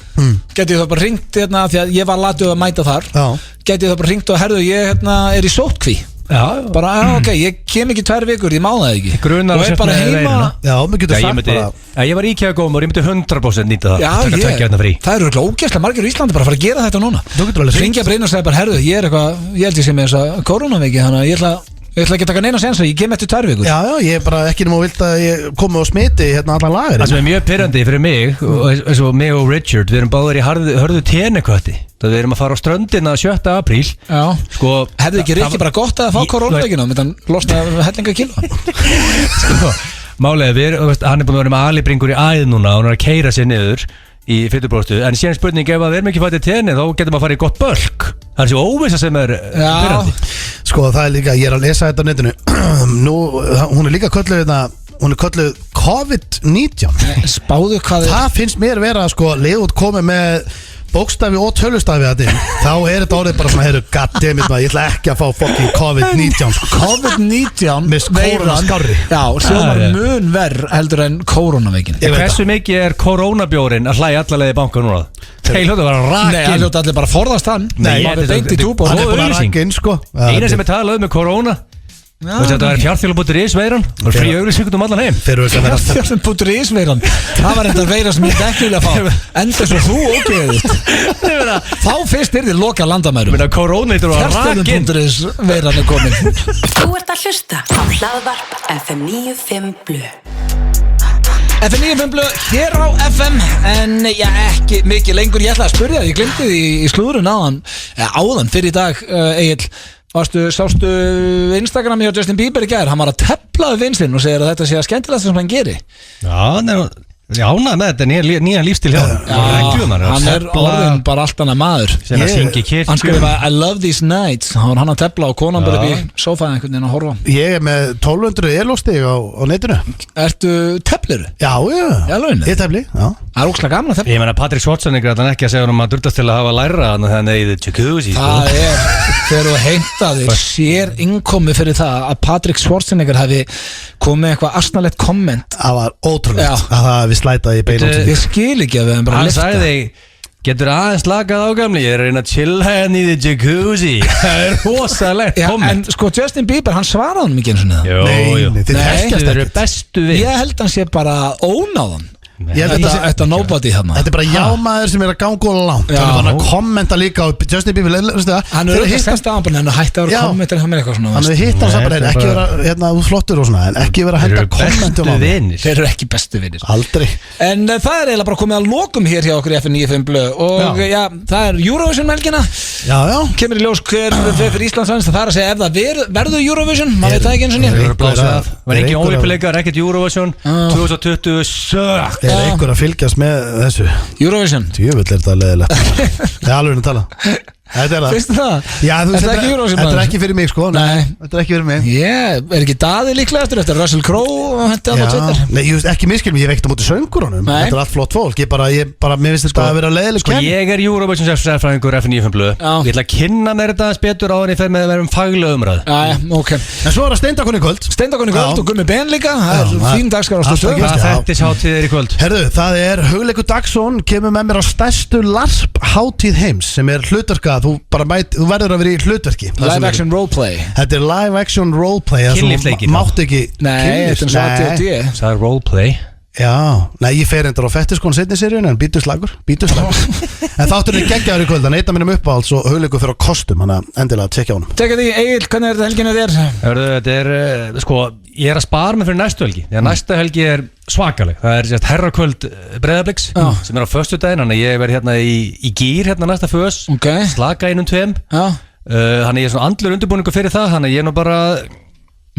geti ég þá bara ringt hérna því að ég var latuð að mæta þar. Já. Geti ég þá bara ringt og herðu ég hérna er í sótkví. Já, Bara, ok, ég kem ekki 2 vikur, ég má það ekki. Grunar og að er bara sérna með heima. veiruna. Já, mér getur sagt myndi, bara ég var IKEA-gómur, ég myndi 100% nýta það. Já, Taka 2 hérna frí. það eru örugglega ógeðslega margir í Íslandi bara að fara að gera þetta núna. Þú getur alveg hringt. Ringja bara inn og segja bara, herðu, ég er eitthvað, ég held ég sé með þessa koronaveiki, þannig að ég ætla ekki að taka neina sensa, ég kem eftir 2 vikur. Já, ég er bara ekki nema að vilt að ég komi og smiti hérna allan lagar. Það sem er mjög pirrandi fyrir mig og eins og mig og Richard, við erum báðir í hörðu tenekvætti. Það við erum að fara á ströndina 7. apríl. Já. Sko, Hefði ekki Rikki bara gott að fá koronaveikina meðan losna hellinga kíló? sko, málega, hann er búin að vera með alibringur í æð núna og hann er að keyra sér niður í fyllubróstu, en síðan spurning ef að við erum ekki fættið tenni þá getum við að fara í gott bölk. Það er svo óvissa sem er pirrandi. Sko það er líka, ég er að lesa þetta á netinu Nú, hún er líka kölluð hún er kölluð COVID-19 Spáðu hvað Það finnst mér vera, sko, leiðut komið með bókstafi og tölustafi að þinn þá er þetta orðið bara svona, heyrðu, goddammit maður, ég ætla ekki að fá fucking COVID-19 sko. COVID-19 Með kórona skárri. Já, hljómar mun verð heldur en koronaveikin. Ég veit Hversu mikið er koronabjórin að hlæja allavega í banka núna? Þeir hljóta að vera Nei, það rakin. hljóta allir bara að forðast hann. Nei, Maður þetta er- beint í túbor. Hann er búin að auglýsing. rakka inn, sko Eina sem er talað með korona, þetta er fjárþjóla.is veiran og frí auglýsingur allan heim. Fyrir þess að vera Fjárþjóðan.is veiran. Það var eitthvað veira sem ég ekki vilja fá. Enda svo þú ógeðið. Þá fyrst er þið loka landamærum. Korona þetta var rakin. Fjárþjóðan.is veiran er komin. Þú ert að hlusta á Hlaðvarp FM 95 Blu. FM 95 Blu hér á FM. En já, ekki mikið lengur. Ég ætla að spyrja þig, ég glemdi því í slúðurinn áðan fyrir í dag, Egill. Sástu Instagrami á Justin Bieber í gær. Hann var að tefla við vinstinn og segir að þetta sé að skemmtilegast sem hann gerir. Já, með þetta nýja lífstíl hjá hann. Hann er orðin bara allt annað maður. Sem að syngja í kirkju. Hann skrifa I love these nights. Þá var hann að tefla og konan bara upp í sófaði einhvern veginn að horfa. Ég er með 1200 elóstig á netinu. Ertu teflur? Já, Í alvöru? ég tefli, já. Það er ókslega gaman að tefla. Ég meina Patrick Schwarzenegger ætla hann ekki að segja hann að durtast til að hafa læra hann þannig að það er jacuzzi. Það er þegar þú heimtaðir sér innkomi fyrir það að Patrick Schwarzenegger hefði komið eitthvað asnalegt komment. Það var Já. ótrúlegt að það við slætaði í beinu Ég skil ekki að við hefum bara Hann lyfta. sagði getur aðeins lagað á gamli, ég er að reyna að chilla henni í the jacuzzi. Það er rosalegt Já, en komment. sko Justin Bieber, hann svaraði hann mikið eins og niður. Jú. þið Nei, þekkjast Þið eru ekkert. bestu við. Ég held hann sé bara ónáðan. Ég held að Þetta nobody þarna. Þetta er bara jámaður sem er að ganga og langt. Já. Hann er að kommenta líka á Justin Bieber, veistu það? Hann er auðvitað stærst af hann bara, hann hætti að vera Já. kommentar hjá mér eitthvað svona. Hann veist. hefur hitt hann saman, þetta er ekki bara- vera hérna út flottur og svona, en ekki vera að Þeir henda eru kommentum á bestu mig. vinir. Þeir eru ekki bestu vinnir. Aldrei. En það er eiginlega bara komið að lokum hér hjá okkur í FN95 Blu. Og já, það er Eurovision melgina. Já. Kemur í ljós hver fer fyrir Íslands aðeins. Það er að segja ef það verður Eurovision. Maður veit það ekki eins og Þeir nýr. eru blásið af. Var ekki einhver að- ólipileikar, ekkert Eurovision 2020 sög. Er einhver að fylgjast með þessu? Eurovision. Djöfull er þetta leðilegt. Það er alveg að tala. Þetta er það. Finnstu það? Já, þú veist, Er það ekki Eurovision þetta er maður? ekki fyrir mig, sko. Nei. Þetta er ekki fyrir mig. Ég er ekki Daði líklegastur eftir Russell Crowe hætti á Twitter. Nei, ég veist ekki miskilum, ég hef ekkert á móti söngurunum. Nei. Þetta er allt flott fólk. Ég bara, mér finnst þetta að vera leðileg Sko ég er Eurovision sérfræðingur FN95 Blu. Já. Ég ætla að kynna mér þetta aðeins betur á henni fyrir með að vera faglega umræð. Já, ok. En svo er það Steindakon í kvöld. Steindakon í kvöld Já. og Gummi Ben líka. Það er Já, fín dagskar á alltaf stöðu. ekki. Hvað Já. þettishátíð er í kvöld? Herðu, það er Hugleikur Dagsson kemur með mér á stærstu LARP hátíð heims sem er hlutverka, þú verður að vera í hlutverki. Það sem Live er- action roleplay. Þetta er live action roleplay það sem Kynlífsleikir, þú mátt ekki Nei, þetta er svo Nei. AT&T. Það er roleplay. Já, nei, ég fer endur á fettiskon setni seríun en býtu slagur En þátturinn er geggjaður í kvöld, hann eita minnum uppáhalds og Hugleikur fyrir á kostum, hann að endilega tjekka á honum. Tekka því, Egil, hvernig er þetta helginu þér? Hörðu, þetta er, sko, ég er að spara mig fyrir næstu helgi. Því að næsta helgi er svakaleg. Það er sérst herrakvöld Breiðabliks sem er á föstudaginn, þannig að ég verð hérna í gýr hérna næsta fös. Ok. Slaka einum tveim. Já. Þannig ég er svona andlur undirbúningu fyrir það. Þannig ég er nú bara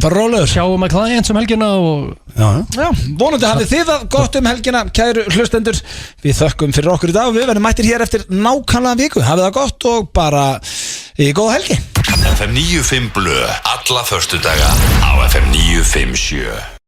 rólegur. Sjáum að clients helgina og Já, vonandi hafið þið það gott helgina, kæru hlustendur. Við þökkum fyrir okkur í dag. Við verðum mættir hér eftir nákvæmlega viku. Hafið það gott og bara í góða helgi. FM 95 Blö, alla föstudaga á FM 957.